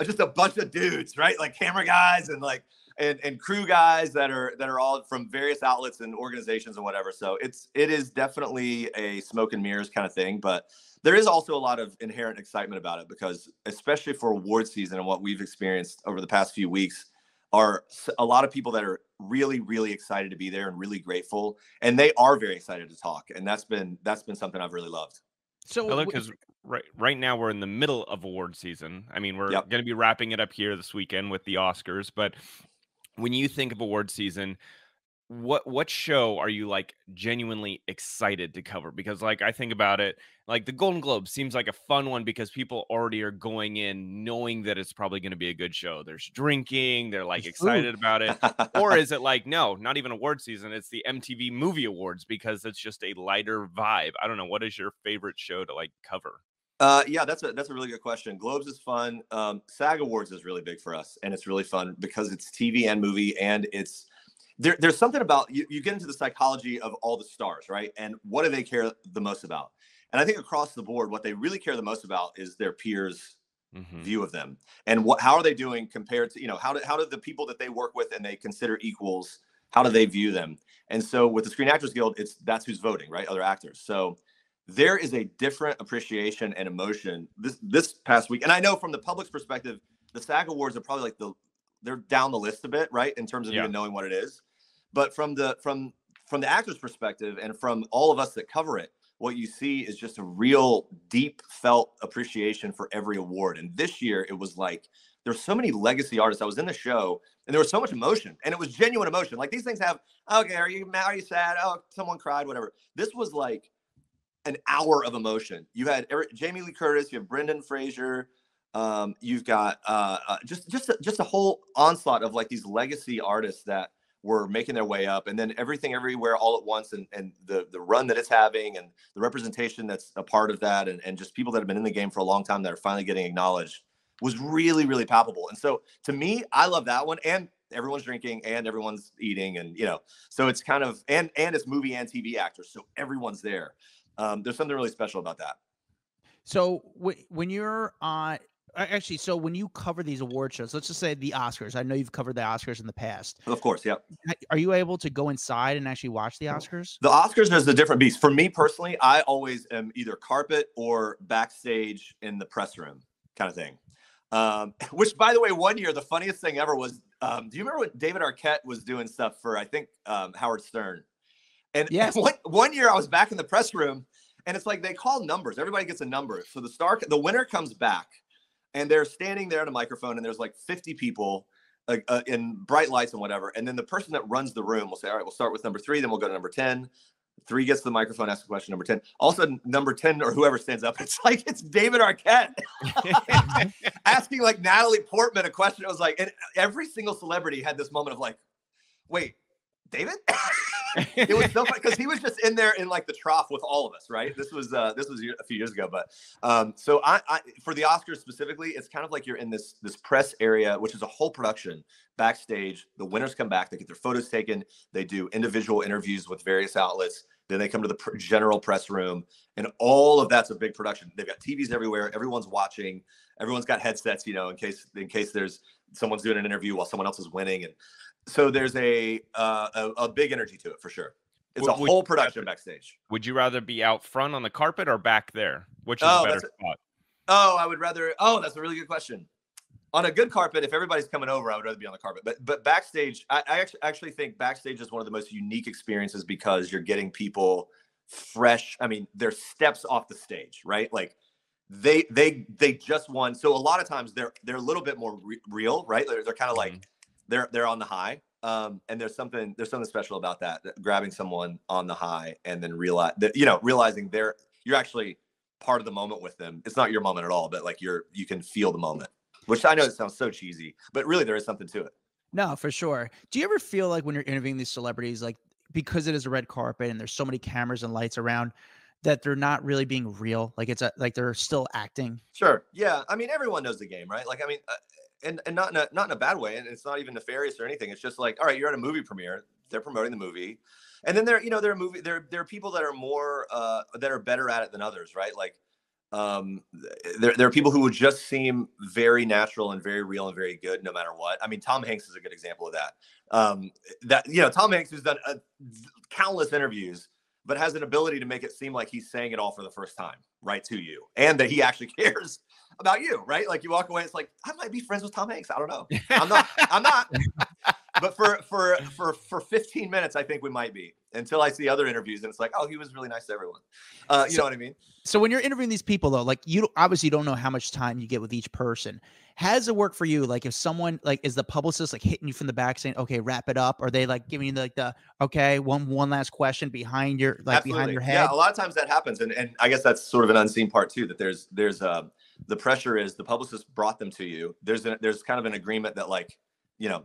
just a bunch of dudes, right? Like camera guys and like and crew guys that are all from various outlets and organizations and whatever. So it is definitely a smoke and mirrors kind of thing, but there is also a lot of inherent excitement about it because especially for award season and what we've experienced over the past few weeks are a lot of people that are really, really excited to be there and really grateful. And they are very excited to talk. And that's been something I've really loved. So because right now we're in the middle of award season. I mean, we're going to be wrapping it up here this weekend with the Oscars, but when you think of award season, what show are you like genuinely excited to cover? Because like I think about it, like the Golden Globes seems like a fun one because people already are going in knowing that it's probably going to be a good show. There's drinking, they're like excited about it. Or is it like, no, not even award season, it's the MTV Movie Awards because it's just a lighter vibe? I don't know. What is your favorite show to like cover? Yeah, that's a really good question. Globes is fun. SAG Awards is really big for us, and it's really fun because it's TV and movie, and it's there's something about you get into the psychology of all the stars, right? And what do they care the most about? And I think across the board, what they really care the most about is their peers' view of them and how are they doing compared to, you know, how do the people that they work with and they consider equals, how do they view them? And so with the Screen Actors Guild, that's who's voting, right? Other actors. So there is a different appreciation and emotion this past week. And I know from the public's perspective, the SAG Awards are probably like they're down the list a bit, right? In terms of even knowing what it is. But from the actor's perspective and from all of us that cover it, what you see is just a real deep felt appreciation for every award. And this year it was like, there's so many legacy artists. I was in the show and there was so much emotion and it was genuine emotion. Like these things have, okay, are you mad? Are you sad? Oh, someone cried, whatever. This was like an hour of emotion. You had Jamie Lee Curtis, you have Brendan Fraser, you've got just a whole onslaught of like these legacy artists that were making their way up, and then Everything Everywhere All at Once, and the run that it's having, and the representation that's a part of that, and just people that have been in the game for a long time that are finally getting acknowledged, was really, really palpable. And so to me, I love that one. And everyone's drinking and everyone's eating, and so it's kind of, and it's movie and TV actors, so everyone's there. There's something really special about that. So when you're actually, so when you cover these award shows, let's just say the Oscars, I know you've covered the Oscars in the past. Of course, yeah. Are you able to go inside and actually watch the Oscars? The Oscars is a different beast. For me personally, I always am either carpet or backstage in the press room kind of thing. Which, by the way, one year, the funniest thing ever was, do you remember when David Arquette was doing stuff for, I think, Howard Stern? And yes. one year I was back in the press room, and it's like they call numbers. Everybody gets a number. So the winner comes back, and they're standing there at a microphone, and there's like 50 people in bright lights and whatever. And then the person that runs the room will say, all right, we'll start with number 3, then we'll go to number 10. 3 gets to the microphone, asks a question, number 10. All of a sudden, number 10 or whoever stands up, it's like it's David Arquette asking like Natalie Portman a question. It was like, and every single celebrity had this moment of like, wait, David? It was so funny because he was just in there in like the trough with all of us, right? This was a few years ago, but so I for the Oscars specifically, it's kind of like you're in this press area, which is a whole production backstage. The winners come back, they get their photos taken, they do individual interviews with various outlets, then they come to the general press room, and all of that's a big production. They've got TVs everywhere, everyone's watching, everyone's got headsets, in case there's someone's doing an interview while someone else is winning, and so there's a big energy to it for sure. It's a whole production backstage. Would you rather be out front on the carpet or back there? Which is a better spot? I would rather. Oh, that's a really good question. On a good carpet, if everybody's coming over, I would rather be on the carpet. But backstage, I actually think backstage is one of the most unique experiences because you're getting people fresh. I mean, they're steps off the stage, right? Like they just won. So a lot of times they're a little bit more real, right? They're kind of like they're on the high. And there's something special about that, grabbing someone on the high and then realizing you're actually part of the moment with them. It's not your moment at all, but like you can feel the moment, which I know it sounds so cheesy, but really there is something to it. No, for sure. Do you ever feel like when you're interviewing these celebrities, like because it is a red carpet and there's so many cameras and lights around, that they're not really being real? Like like they're still acting? Sure. Yeah. I mean, everyone knows the game, right? Like, I mean, and not in a bad way, and it's not even nefarious or anything. It's just like, all right, you're at a movie premiere, they're promoting the movie, and then there are people that are more that are better at it than others, right? Like there are people who would just seem very natural and very real and very good no matter what. I mean, Tom Hanks is a good example of that. Tom Hanks, who's done countless interviews, but has an ability to make it seem like he's saying it all for the first time, right, to you, and that he actually cares about you, right? Like you walk away, it's like, I might be friends with Tom Hanks. I don't know. I'm not. But for 15 minutes, I think we might be, until I see other interviews and it's like, oh, he was really nice to everyone. You know what I mean? So when you're interviewing these people though, like you obviously don't know how much time you get with each person. How does it work for you? Like if someone is the publicist like hitting you from the back saying, okay, wrap it up? Are they like giving you like okay, one last question behind your behind your head? Yeah, a lot of times that happens. And I guess that's sort of an unseen part too, that there's the pressure is the publicist brought them to you. There's kind of an agreement that like,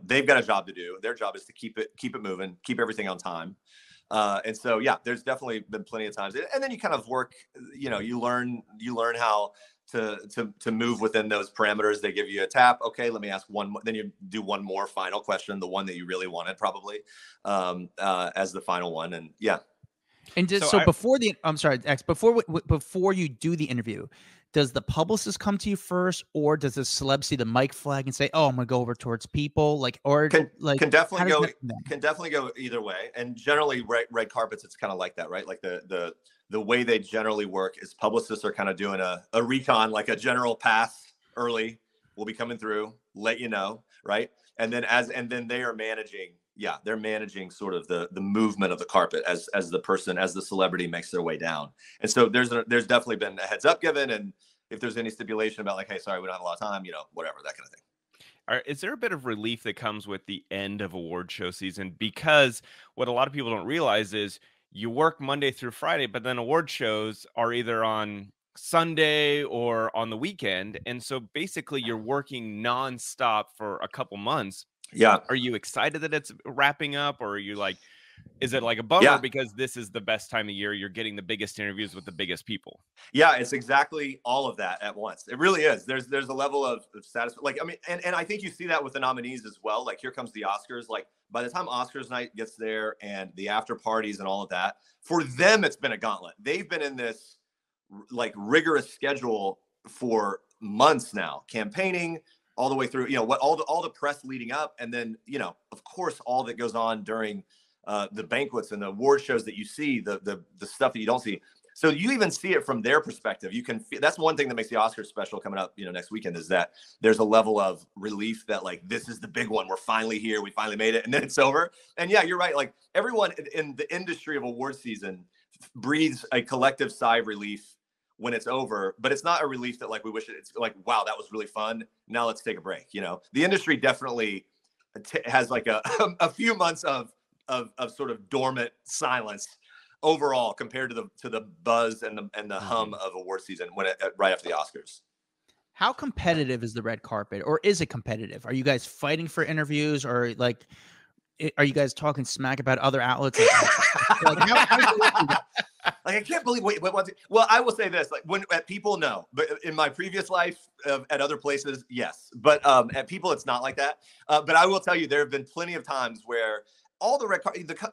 they've got a job to do. Their job is to keep it moving, keep everything on time. And so, yeah, there's definitely been plenty of times. And then you kind of work, you learn how to move within those parameters. They give you a tap. Okay, let me ask one. Then you do one more final question, the one that you really wanted probably as the final one. And yeah. And before you do the interview, does the publicist come to you first, or does the celeb see the mic flag and say, "Oh, I'm gonna go over towards people"? Can definitely go either way. And generally, red carpets, it's kind of like that, right? Like the way they generally work is publicists are kind of doing a recon, like a general pass early. We'll be coming through, let you know, right? And then they are managing. Yeah, they're managing sort of the movement of the carpet as the celebrity makes their way down. And so there's definitely been a heads up given, and if there's any stipulation about like, hey, sorry, we don't have a lot of time, whatever, that kind of thing. All right, is there a bit of relief that comes with the end of award show season? Because what a lot of people don't realize is you work Monday through Friday, but then award shows are either on Sunday or on the weekend. And so basically you're working nonstop for a couple months. Yeah. Are you excited that it's wrapping up, or are you like, is it like a bummer Yeah. because this is the best time of year? You're getting the biggest interviews with the biggest people. Yeah, it's exactly all of that at once. It really is. There's a level of satisfaction. Like, I mean, and I think you see that with the nominees as well. Like, here comes the Oscars. Like, by the time Oscars night gets there and the after parties and all of that, for them, it's been a gauntlet. They've been in this like rigorous schedule for months now, campaigning all the way through, you know, what all the press leading up. And then, you know, of course, all that goes on during the banquets and the award shows that you see, the stuff that you don't see. So you even see it from their perspective. You can feel, that's one thing that makes the Oscars special coming up, you know, next weekend, is that there's a level of relief that like, this is the big one. We're finally here. We finally made it. And then it's over. And yeah, you're right. Like, everyone in the industry of award season breathes a collective sigh of relief when it's over, but it's not a relief that like, we wish it's like, wow, that was really fun. Now let's take a break. You know, the industry definitely has like a few months of sort of dormant silence overall compared to the buzz and the hum of award season when right after the Oscars. How competitive is the red carpet, or is it competitive? Are you guys fighting for interviews, or like, are you guys talking smack about other outlets? Like, Like, I can't believe. Well, I will say this: like, when at People, no, but in my previous life, at other places, yes. But at People, it's not like that. But I will tell you, there have been plenty of times where all the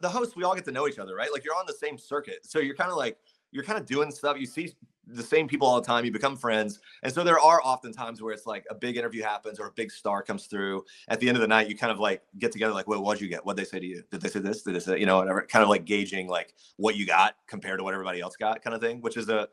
the hosts, we all get to know each other, right? Like, you're on the same circuit, so you're kind of doing stuff. You see the same people all the time. You become friends, and so there are often times where it's like a big interview happens or a big star comes through. At the end of the night, you kind of like get together, like, well, what'd you get? What'd they say to you? Did they say this? Did they say, you know, whatever? Kind of like gauging like what you got compared to what everybody else got, kind of thing, which is a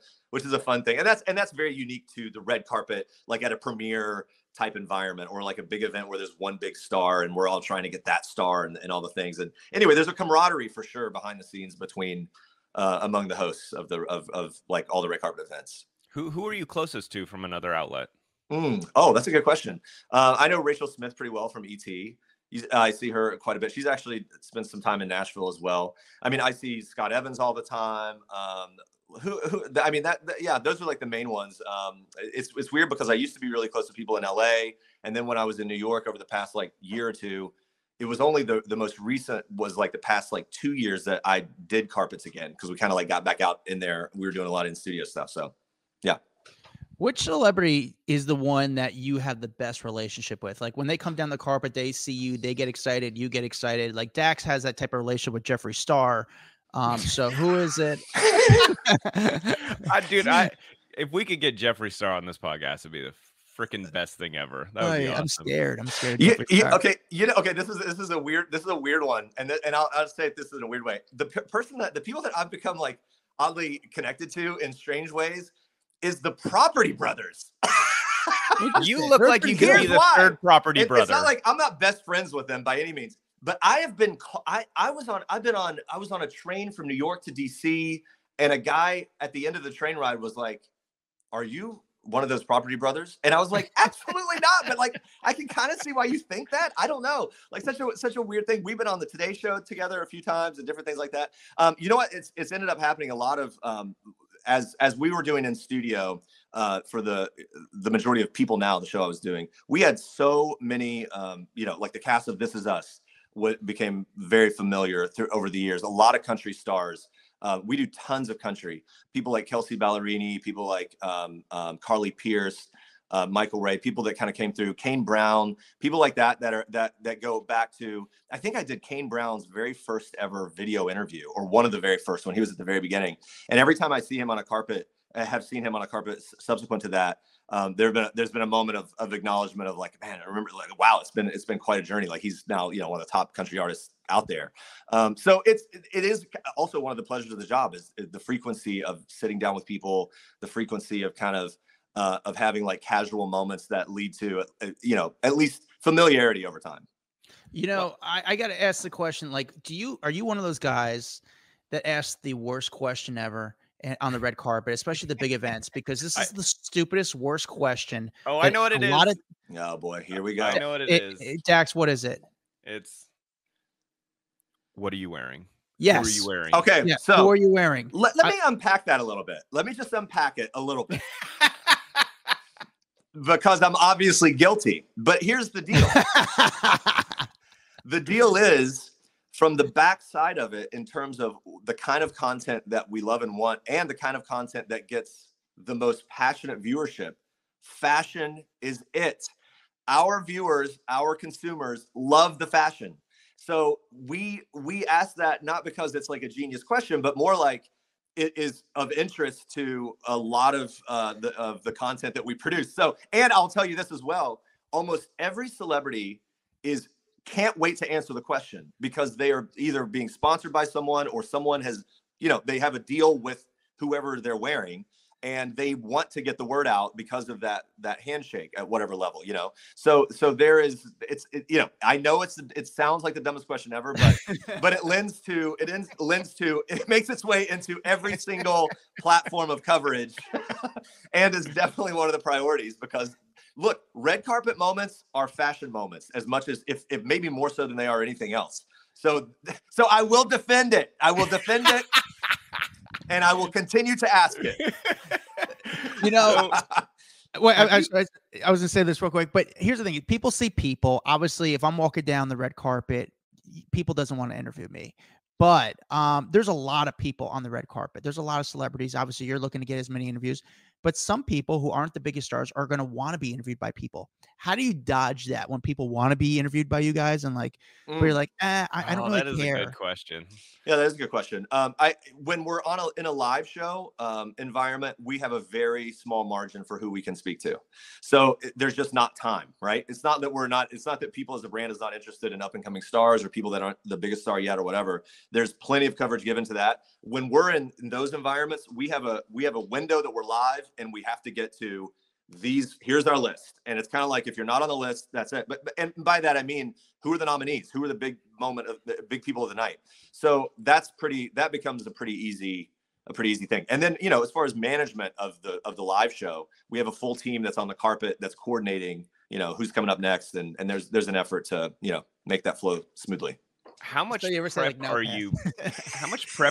fun thing, and that's very unique to the red carpet, like at a premiere type environment or like a big event where there's one big star and we're all trying to get that star and all the things. And anyway, there's a camaraderie for sure behind the scenes between among the hosts of like all the red carpet events. Who are you closest to from another outlet? Oh, that's a good question. I know Rachel Smith pretty well from ET. I see her quite a bit. She's actually spent some time in Nashville as well. I mean, I see Scott Evans all the time. I mean, yeah, those are like the main ones. It's weird because I used to be really close to people in LA. And then when I was in New York over the past like year or two, it was only the most recent was like the past like 2 years that I did carpets again, because we kind of like got back out in there. We were doing a lot of in-studio stuff. So, yeah. Which celebrity is the one that you have the best relationship with? Like, when they come down the carpet, they see you, they get excited, you get excited. Like, Dax has that type of relationship with Jeffree Star. So who is it? Dude, if we could get Jeffree Star on this podcast, it'd be the freaking best thing ever. That would be awesome. I'm scared. Okay. Okay. This is a weird one. And I'll say this in a weird way. The people that I've become like oddly connected to in strange ways is the Property Brothers. You look like you could be the third Property brother. It's not like I'm not best friends with them by any means, but I have been. I was on a train from New York to DC, and a guy at the end of the train ride was like, "Are you one of those Property Brothers?" And I was like, "Absolutely not." But like, I can kind of see why you think that. I don't know. Like, such a weird thing. We've been on the Today Show together a few times and different things like that. You know what? It's ended up happening a lot of. As we were doing in studio for the majority of People Now, the show I was doing, we had so many, like the cast of This Is Us became very familiar over the years. A lot of country stars. We do tons of country. People like Kelsey Ballerini, people like Carly Pierce, Michael Ray, people that kind of came through, Kane Brown, people like that go back to, I think I did Kane Brown's very first ever video interview, or one of the very first when he was at the very beginning. And every time I see him on a carpet, I have seen him on a carpet subsequent to that, there's been a moment of acknowledgement of like, man, I remember, like, wow, it's been quite a journey. Like, he's now, one of the top country artists out there. So it is also one of the pleasures of the job is the frequency of sitting down with people, the frequency of kind of having like casual moments that lead to, at least familiarity over time. I got to ask the question, like, are you one of those guys that asks the worst question ever on the red carpet, especially the big events? Because this is the stupidest, worst question. Oh, I know what it is. Oh boy, here we go. I know what it is. Dax, what is it? It's, what are you wearing? Yes. Who are you wearing? Okay, yeah. So who are you wearing? Let me unpack that a little bit. Let me just unpack it a little bit. Because I'm obviously guilty. But here's the deal. The deal is, from the backside of it, in terms of the kind of content that we love and want, and the kind of content that gets the most passionate viewership, fashion is it. Our viewers, our consumers love the fashion. So we ask that not because it's like a genius question, but more like it is of interest to a lot of the content that we produce. So, and I'll tell you this as well, almost every celebrity can't wait to answer the question because they are either being sponsored by someone or someone has, they have a deal with whoever they're wearing, and they want to get the word out because of that handshake at whatever level, So there is, I know it sounds like the dumbest question ever, but it makes its way into every single platform of coverage and is definitely one of the priorities because look, red carpet moments are fashion moments as much as if maybe more so than they are anything else. So I will defend it. And I will continue to ask it. Well, I was going to say this real quick, but here's the thing. People see people. Obviously, if I'm walking down the red carpet, people doesn't want to interview me. But there's a lot of people on the red carpet. There's a lot of celebrities. Obviously, you're looking to get as many interviews. But some people who aren't the biggest stars are going to want to be interviewed by people. How do you dodge that when people want to be interviewed by you guys and but you're like, I don't really care? That is a good question. Yeah, that is a good question. When we're in a live show environment, we have a very small margin for who we can speak to. So there's just not time, right? It's not that people as a brand is not interested in up and coming stars or people that aren't the biggest star yet or whatever. There's plenty of coverage given to that. When we're in those environments, we have a window that we're live and we have to get to these. Here's our list. And it's kind of like, if you're not on the list, that's it. And by that, I mean, who are the nominees? Who are the big people of the night? So that becomes a pretty easy thing. And then, as far as management of the live show, we have a full team that's on the carpet that's coordinating, who's coming up next. And there's an effort to, make that flow smoothly. How much prep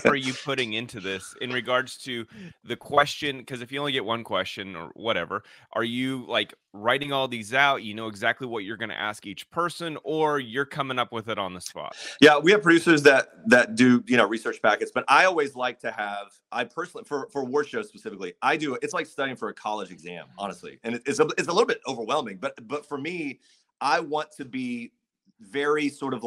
are you putting into this in regards to the question? Because if you only get one question or whatever, are you writing all these out? You know exactly what you're going to ask each person, or you're coming up with it on the spot? Yeah, we have producers that do research packets, but I always like to have. I personally, for award shows specifically, I do. It's like studying for a college exam, honestly, and it's a little bit overwhelming. But for me, I want to be very sort of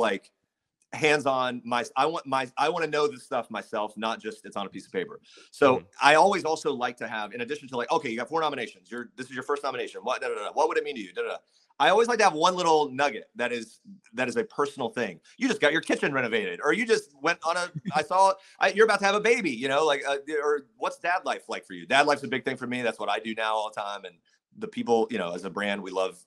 hands-on. I want to know this stuff myself, not just it's on a piece of paper. So I always also like to have, in addition to okay, you got 4 nominations. This is your first nomination. What would it mean to you? I always like to have one little nugget that is a personal thing. You just got your kitchen renovated, or you just went on you're about to have a baby, or what's dad life like for you? Dad life's a big thing for me. That's what I do now all the time. And the people, as a brand, we love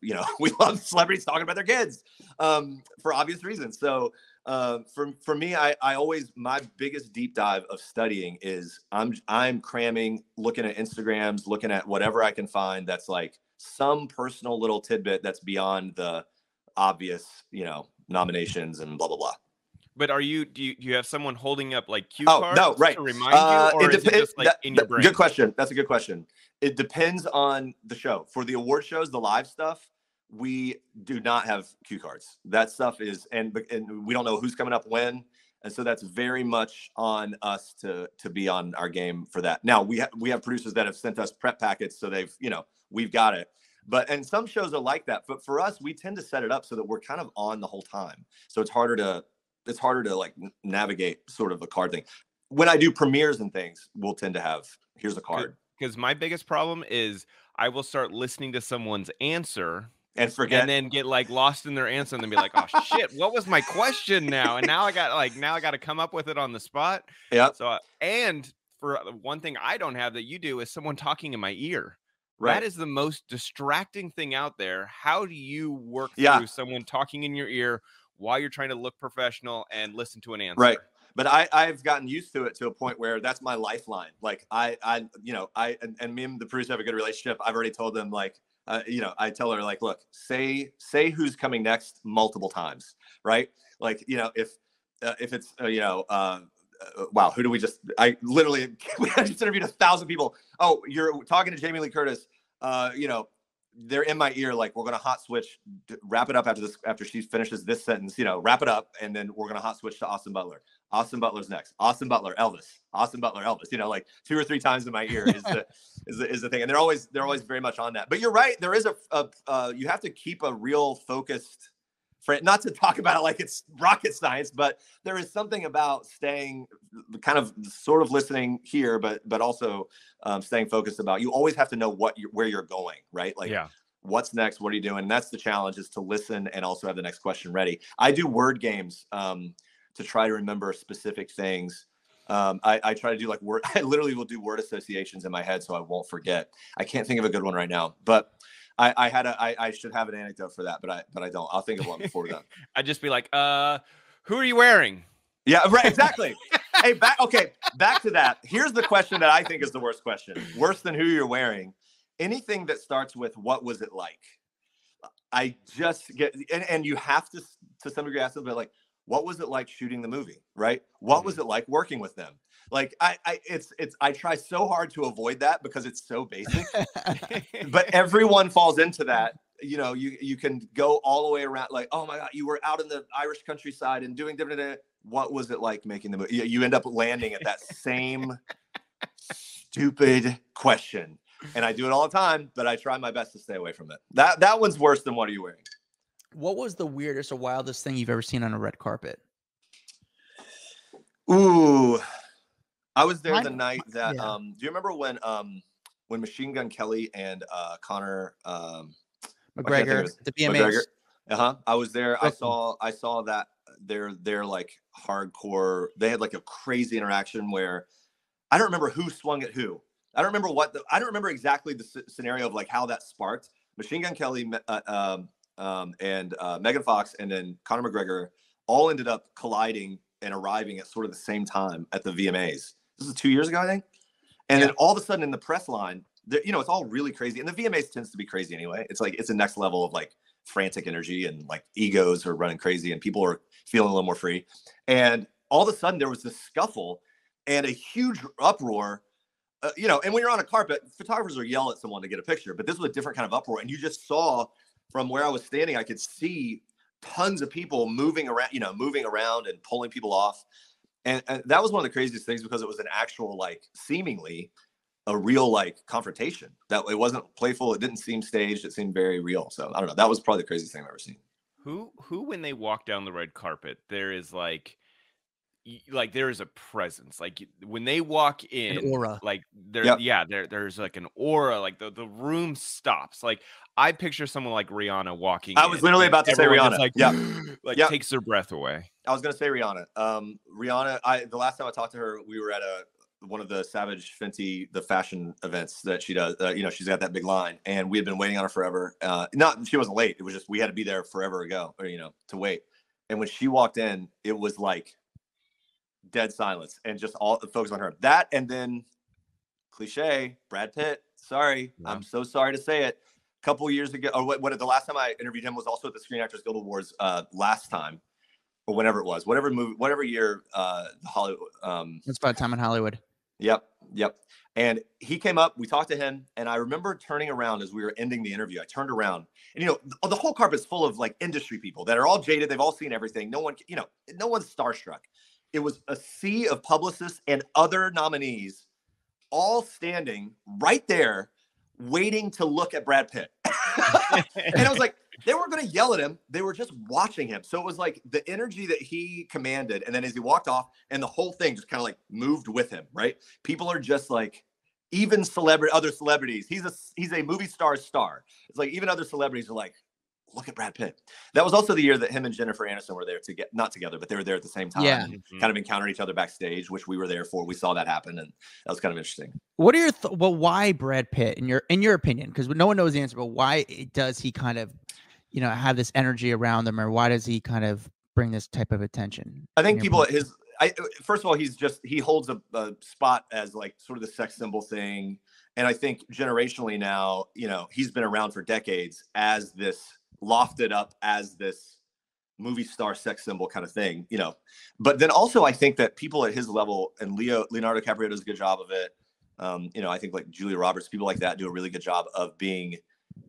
celebrities talking about their kids for obvious reasons. So for me, I always, my biggest deep dive of studying is I'm cramming, looking at Instagrams, looking at whatever I can find that's some personal little tidbit that's beyond the obvious, nominations and blah, blah, blah. But do you have someone holding up cue cards no, right. to remind you, or is it just in your brain? Good question. That's a good question. It depends on the show. For the award shows, the live stuff, we do not have cue cards. That stuff is, and we don't know who's coming up when. And so that's very much on us to be on our game for that. Now we have producers that have sent us prep packets. So they've, we've got it. And some shows are like that. But for us, we tend to set it up so that we're kind of on the whole time. So it's harder to navigate sort of a card thing. When I do premieres and things, we'll tend to have, here's a card. Because my biggest problem is I will start listening to someone's answer and forget, and then get lost in their answer, and then be like, "Oh shit, what was my question now?" And now I got to come up with it on the spot. Yeah. So and for one thing I don't have that you do is someone talking in my ear. Right. That is the most distracting thing out there. How do you work through someone talking in your ear while you're trying to look professional and listen to an answer? Right. But I've gotten used to it to a point where that's my lifeline. I and me and the producer have a good relationship. I've already told them I tell her look, say who's coming next multiple times, right? If it's wow, who do we just? I literally we just interviewed 1,000 people. Oh, you're talking to Jamie Lee Curtis. they're in my ear, like, we're going to hot switch, wrap it up after she finishes this sentence, wrap it up. And then we're going to hot switch to Austin Butler. Austin Butler's next. Austin Butler, Elvis. Austin Butler, Elvis. Like 2 or 3 times in my ear is the thing. And they're always very much on that. But you're right. There is you have to keep a real focused, not to talk about it like it's rocket science, but there is something about staying kind of sort of listening here, but also staying focused about, you always have to know where you're going, right? Like, what's next? What are you doing? And that's the challenge, is to listen and also have the next question ready. I do word games to try to remember specific things. I try to do I literally will do word associations in my head so I won't forget. I can't think of a good one right now, but I should have an anecdote for that, but I don't. I'll think of one before then. I'd just be like, who are you wearing? Yeah, right. Exactly. Hey, back to that. Here's the question that I think is the worst question. Worse than who you're wearing. Anything that starts with, what was it like? I just get, and you have to some degree ask them, but like, what was it like shooting the movie? Right. What was it like working with them? Like, I try so hard to avoid that because it's so basic, but everyone falls into that. You can go all the way around, like, oh my God, you were out in the Irish countryside and doing different. What was it like making the movie? You end up landing at that same stupid question. And I do it all the time, but I try my best to stay away from it. That one's worse than what are you wearing? What was the weirdest or wildest thing you've ever seen on a red carpet? Ooh, I was there the night that, do you remember when Machine Gun Kelly and Conor McGregor, the BMAs? I was there. I saw that they're like hardcore. They had like a crazy interaction where I don't remember who swung at who. I don't remember exactly the scenario of like how that sparked. Machine Gun Kelly and Megan Fox and then Conor McGregor all ended up colliding and arriving at sort of the same time at the VMAs. This is 2 years ago, I think. And then all of a sudden in the press line, it's all really crazy. And the VMAs tends to be crazy anyway. It's like, it's a next level of like frantic energy, and like egos are running crazy and people are feeling a little more free. And all of a sudden there was this scuffle and a huge uproar. And when you're on a carpet, photographers will yell at someone to get a picture, but this was a different kind of uproar. And you just saw from where I was standing, I could see tons of people moving around and pulling people off. And that was one of the craziest things, because it was an actual, like, seemingly a real, like, confrontation. That it wasn't playful. It didn't seem staged. It seemed very real. So I don't know. That was probably the craziest thing I've ever seen. Who, when they walk down the red carpet, there is there is a presence. Like when they walk in, an aura. Like there's like an aura. Like the room stops. Like I picture someone like Rihanna walking. I was literally about to say Rihanna. Takes their breath away. I was gonna say Rihanna. Rihanna. The last time I talked to her, we were at one of the Savage Fenty, the fashion events that she does. She's got that big line, and we had been waiting on her forever. She wasn't late. It was just we had to be there forever ago, to wait. And when she walked in, it was like dead silence and just all the focus on her. That, and then cliche, Brad Pitt. Sorry, I'm so sorry to say it. A couple years ago, or what the last time I interviewed him was also at the Screen Actors Guild Awards last time, or whenever it was, whatever year, Hollywood. It's about Time in Hollywood. Yep. And he came up, we talked to him, and I remember turning around as we were ending the interview. I turned around, and the whole carpet's full of like industry people that are all jaded. They've all seen everything. No one's starstruck. It was a sea of publicists and other nominees all standing right there waiting to look at Brad Pitt. And I was like, they weren't going to yell at him. They were just watching him. So it was like the energy that he commanded. And then as he walked off, and the whole thing just kind of like moved with him, right? People are just like, even other celebrities. He's a movie star. It's like even other celebrities are like, look at Brad Pitt. That was also the year that him and Jennifer Aniston were there not together, but they were there at the same time. Yeah. Kind of encountered each other backstage, which we were there for. We saw that happen, and that was kind of interesting. What are your why Brad Pitt in your opinion? Because no one knows the answer, but why does he kind of, have this energy around him, or why does he kind of bring this type of attention? I think people first of all, he holds a spot as like sort of the sex symbol thing. And I think generationally now, he's been around for decades as this lofted up as this movie star sex symbol kind of thing, but then also I think that people at his level, and Leonardo DiCaprio does a good job of it. I think like Julia Roberts, people like that do a really good job of being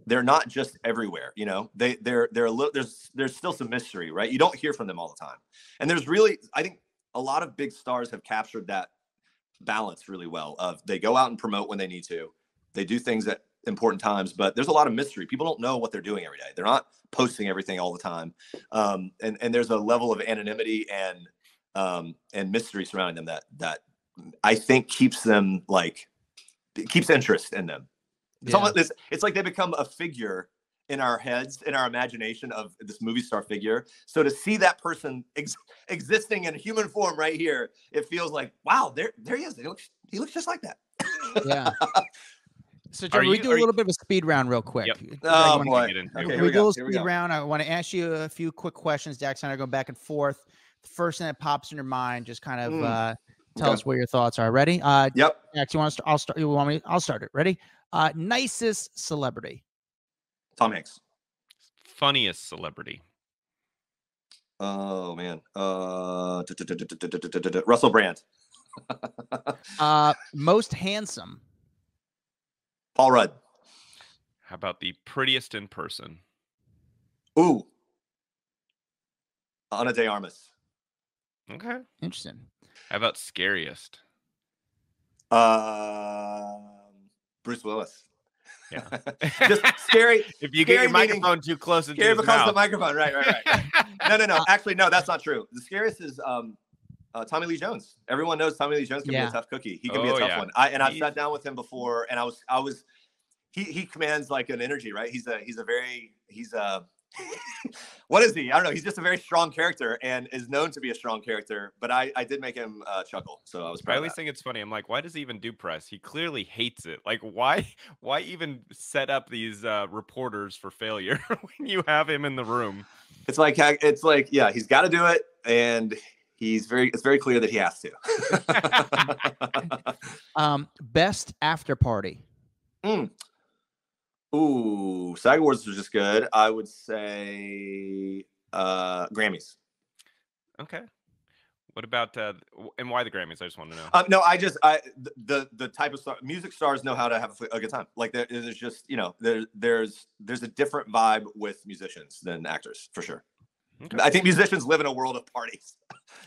they're not just everywhere, you know. They're a little, there's still some mystery, right? You don't hear from them all the time. And there's really, I think a lot of big stars have captured that balance really well. Of they go out and promote when they need to. They do things at important times, but there's a lot of mystery. People don't know what they're doing every day. They're not posting everything all the time. And there's a level of anonymity and mystery surrounding them that I think keeps them keeps interest in them. It's almost it's like they become a figure in our heads, in our imagination of this movie star figure. So to see that person existing in human form right here, it feels like, wow, there he is. He looks just like that. Yeah. So Trevor, we do a little bit of a speed round real quick. Yep. Oh boy. Okay, we do a little speed round. I want to ask you a few quick questions. Dax and I are going back and forth. The first thing that pops in your mind, just kind of tell us what your thoughts are. Ready? Yep. Dax, you want to start? I'll start. You want me? I'll start it. Ready? Nicest celebrity. Tom Hanks. Funniest celebrity. Oh man. Russell Brand. Most handsome. Paul Rudd. How about the prettiest in person? Ooh. Ana de Armas. Okay. Interesting. How about scariest? Bruce Willis. Yeah. Just scary. If you get your microphone too close into his because mouth. the microphone. Right. No. Actually, no, that's not true. The scariest is Tommy Lee Jones. Everyone knows Tommy Lee Jones can be a tough cookie. He can be a tough one. I've sat down with him before, and he commands like an energy, right? He's what is he? I don't know. He's just a very strong character and is known to be a strong character. But I did make him chuckle, so I was proud. I always think it's funny. I'm like, why does he even do press? He clearly hates it. Like, why even set up these reporters for failure when you have him in the room? It's like, yeah, he's got to do it, and it's very clear that he has to. Best after party. Ooh, SAG Awards was just good. I would say Grammys. Okay. What about and why the Grammys? I just want to know. No, the type of music stars know how to have a good time. Like there's just, you know, there's a different vibe with musicians than actors for sure. Okay. I think musicians live in a world of parties,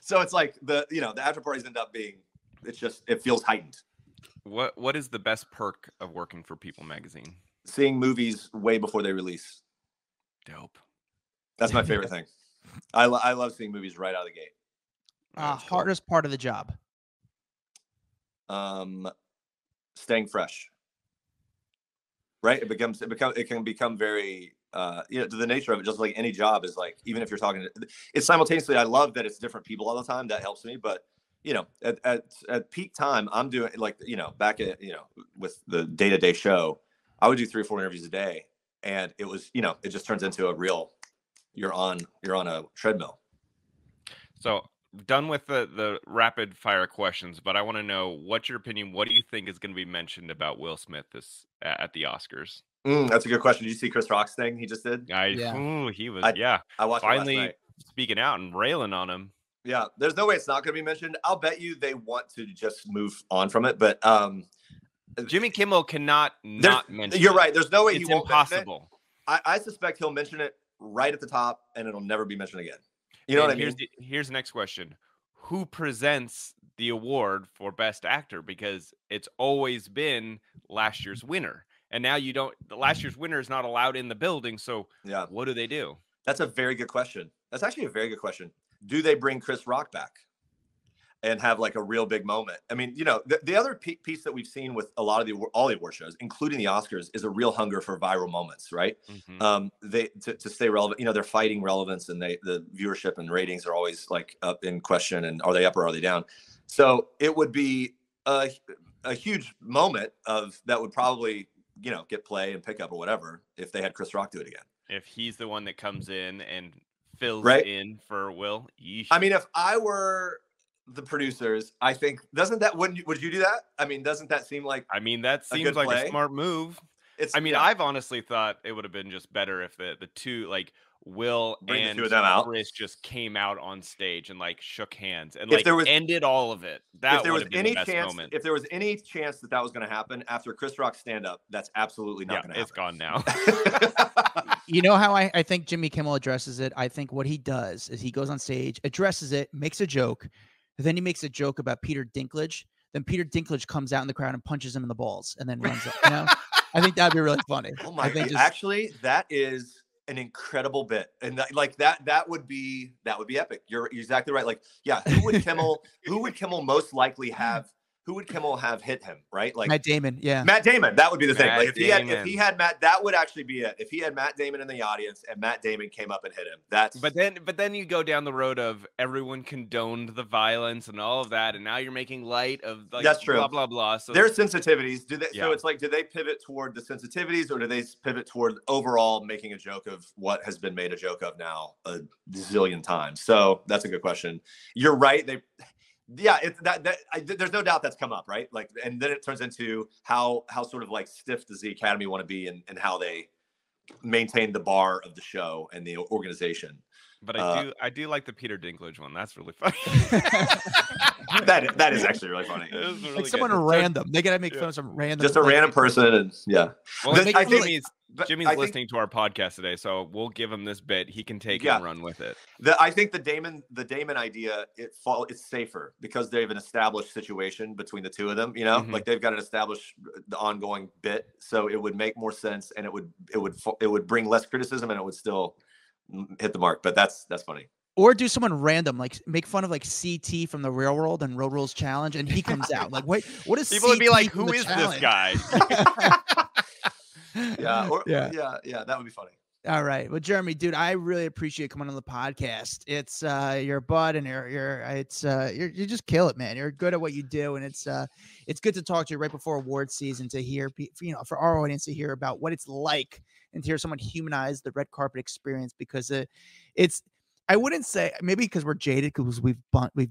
so it's like the after parties end up being, it feels heightened. What is the best perk of working for People Magazine? Seeing movies way before they release. Dope. That's my favorite thing. I love seeing movies right out of the gate. Hardest part of the job. Staying fresh. Right? It can become very the nature of it, just like any job is like, even if you're talking, it's simultaneously, I love that it's different people all the time. That helps me. But at peak time, I'm doing back at, with the day-to-day show, I would do 3 or 4 interviews a day, and it was, it just turns into a real, you're on a treadmill. So done with the rapid fire questions, but I want to know, what's your opinion? What do you think is going to be mentioned about Will Smith at the Oscars? That's a good question. Did you see Chris Rock's thing he just did? He was, I watched finally speaking out and railing on him. Yeah, there's no way it's not going to be mentioned. I'll bet you they want to just move on from it, but Jimmy Kimmel cannot not mention You're right. There's no way it's he won't impossible. Mention it. I suspect he'll mention it right at the top, and it'll never be mentioned again. You know what I mean? Here's the next question. Who presents the award for Best Actor? Because it's always been last year's winner. And now last year's winner is not allowed in the building. So what do? That's a very good question. That's actually a very good question. Do they bring Chris Rock back and have like a real big moment? I mean, the other piece that we've seen with a lot of all the award shows, including the Oscars, is a real hunger for viral moments, right? Mm-hmm. To stay relevant, they're fighting relevance, and the viewership and ratings are always like up in question, and are they up or are they down? So it would be a huge moment that would probably, get play and pick up or whatever if they had Chris Rock do it again. If he's the one that comes in and fills in for Will. Yeesh. I mean, if I were the producers, I think, would you do that? I mean, doesn't that seem like, that seems like a smart move. I've honestly thought it would have been just better if the two, like, Will Bring the and two of them out. Chris just came out on stage and like shook hands and If like there was- ended all of it. That if there would was have been any the best chance, moment. if there was any chance that was going to happen after Chris Rock's stand up, that's absolutely not going to happen. It's gone now. You know how I think Jimmy Kimmel addresses it? I think what he does is he goes on stage, addresses it, makes a joke, then he makes a joke about Peter Dinklage. Then Peter Dinklage comes out in the crowd and punches him in the balls and then runs up. You know? I think that'd be really funny. Oh my God. Actually, that is an incredible bit. And that would be epic. You're exactly right. Like, yeah, who would Kimmel most likely have hit him, right? Like Matt Damon, yeah. Matt Damon, that would be the thing. Like if he had Matt, that would actually be it. If he had Matt Damon in the audience and Matt Damon came up and hit him. But then you go down the road of everyone condoned the violence and all of that, and now you're making light of like that's true. Blah blah blah. So there's sensitivities. Yeah. So it's like, do they pivot toward the sensitivities, or do they pivot toward overall making a joke of what has been made a joke of now a zillion times? So that's a good question. You're right. There's no doubt that's come up, right? Like, and then it turns into how sort of like stiff does the Academy want to be, and how they maintain the bar of the show and the organization. But I do like the Peter Dinklage one. That's really funny. that is actually really funny. Really like someone random. They gotta make fun of some random. Just a random person, and yeah. Well, Jimmy's listening to our podcast today, so we'll give him this bit. He can take it and run with it. I think the Damon idea, it's safer because they have an established situation between the two of them. You know, like they've got an established the ongoing bit, so it would make more sense, and it would bring less criticism, and it would still hit the mark. But that's funny. Or do someone random, like make fun of like CT from the Real World and Road Rules Challenge, and he comes out like, wait, what is people CT would be like, from who the is challenge? this guy? Yeah, that would be funny. All right, well, Jeremy, dude, I really appreciate coming on the podcast. It's you're a bud, and you just kill it, man. You're good at what you do, and it's good to talk to you right before award season to hear, for our audience to hear about what it's like and to hear someone humanize the red carpet experience, because it's. I wouldn't say, maybe because we're jaded because we've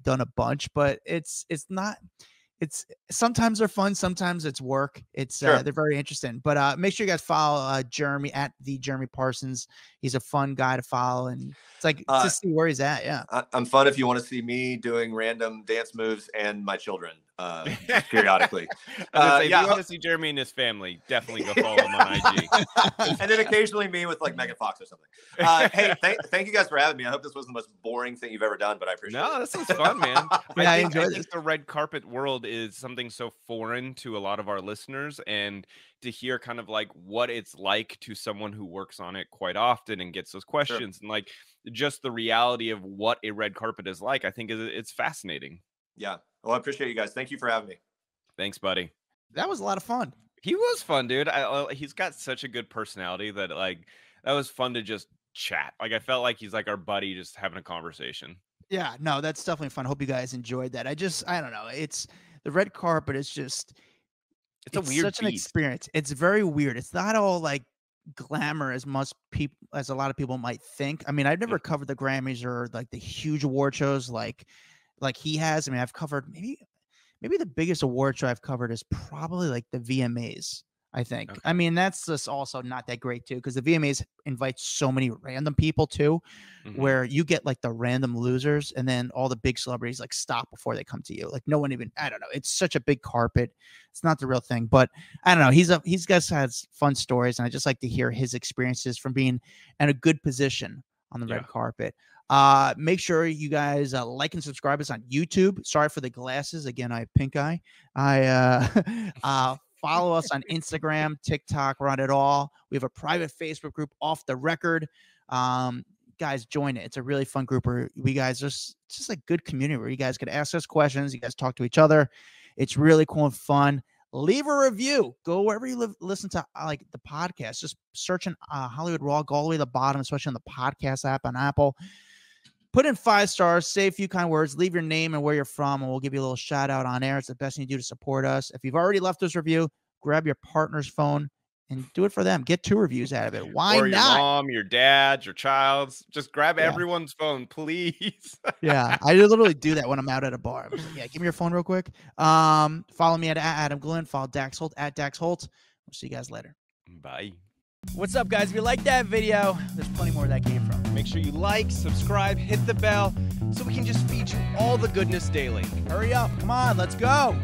done a bunch, but it's not. It's sometimes they're fun, sometimes it's work. It's sure. They're very interesting. But make sure you guys follow Jeremy at the Jeremy Parsons. He's a fun guy to follow, and it's like to see where he's at. Yeah, I'm fun if you want to see me doing random dance moves and my children periodically. If you want to see Jeremy and his family, definitely go follow him on IG. And then occasionally me with like Megan Fox or something. Hey, thank you guys for having me. I hope this wasn't the most boring thing you've ever done, but I appreciate it. No, this was fun, man. I think the red carpet world is something so foreign to a lot of our listeners, and to hear kind of like what it's like to someone who works on it quite often and gets those questions, and like just the reality of what a red carpet is like, I think it's fascinating. Yeah. Well, I appreciate you guys. Thank you for having me. Thanks, buddy. That was a lot of fun. He was fun, dude. He's got such a good personality that like that was fun to just chat. Like I felt like he's like our buddy, just having a conversation. Yeah, no, that's definitely fun. Hope you guys enjoyed that. I don't know. It's the red carpet is just it's a weird such an experience. It's very weird. It's not all like glamour as a lot of people might think. I mean, I've never covered the Grammys or like the huge award shows like he has. I mean, I've covered maybe the biggest award show I've covered is probably like the VMAs, I think. Okay. I mean, that's just also not that great too, because the VMAs invite so many random people too, where you get like the random losers, and then all the big celebrities like stop before they come to you. Like no one even, I don't know. It's such a big carpet. It's not the real thing, but I don't know. He's guys has fun stories, and I just like to hear his experiences from being in a good position on the red carpet. Make sure you guys like and subscribe us on YouTube. Sorry for the glasses. Again, I have pink eye. Follow us on Instagram, TikTok, we're on it all. We have a private Facebook group, Off the Record. Guys, join it. It's a really fun group where we guys just a good community where you guys can ask us questions. You guys talk to each other. It's really cool and fun. Leave a review. Go wherever you listen to like the podcast. Just search in Hollywood Raw. Go all the way to the bottom, especially on the podcast app on Apple. Put in 5 stars, say a few kind words, leave your name and where you're from, and we'll give you a little shout out on air. It's the best thing you do to support us. If you've already left us a review, grab your partner's phone and do it for them. Get 2 reviews out of it. Why or your not? Mom, your dad, your child's. Just grab everyone's phone, please. Yeah, I literally do that when I'm out at a bar. I'm just like, give me your phone real quick. Follow me at Adam Glyn. Follow Dax Holt at Dax Holt. We'll see you guys later. Bye. What's up, guys? If you like that video, there's plenty more that came from. Make sure you like, subscribe, hit the bell so we can just feed you all the goodness daily. Hurry up. Come on, let's go.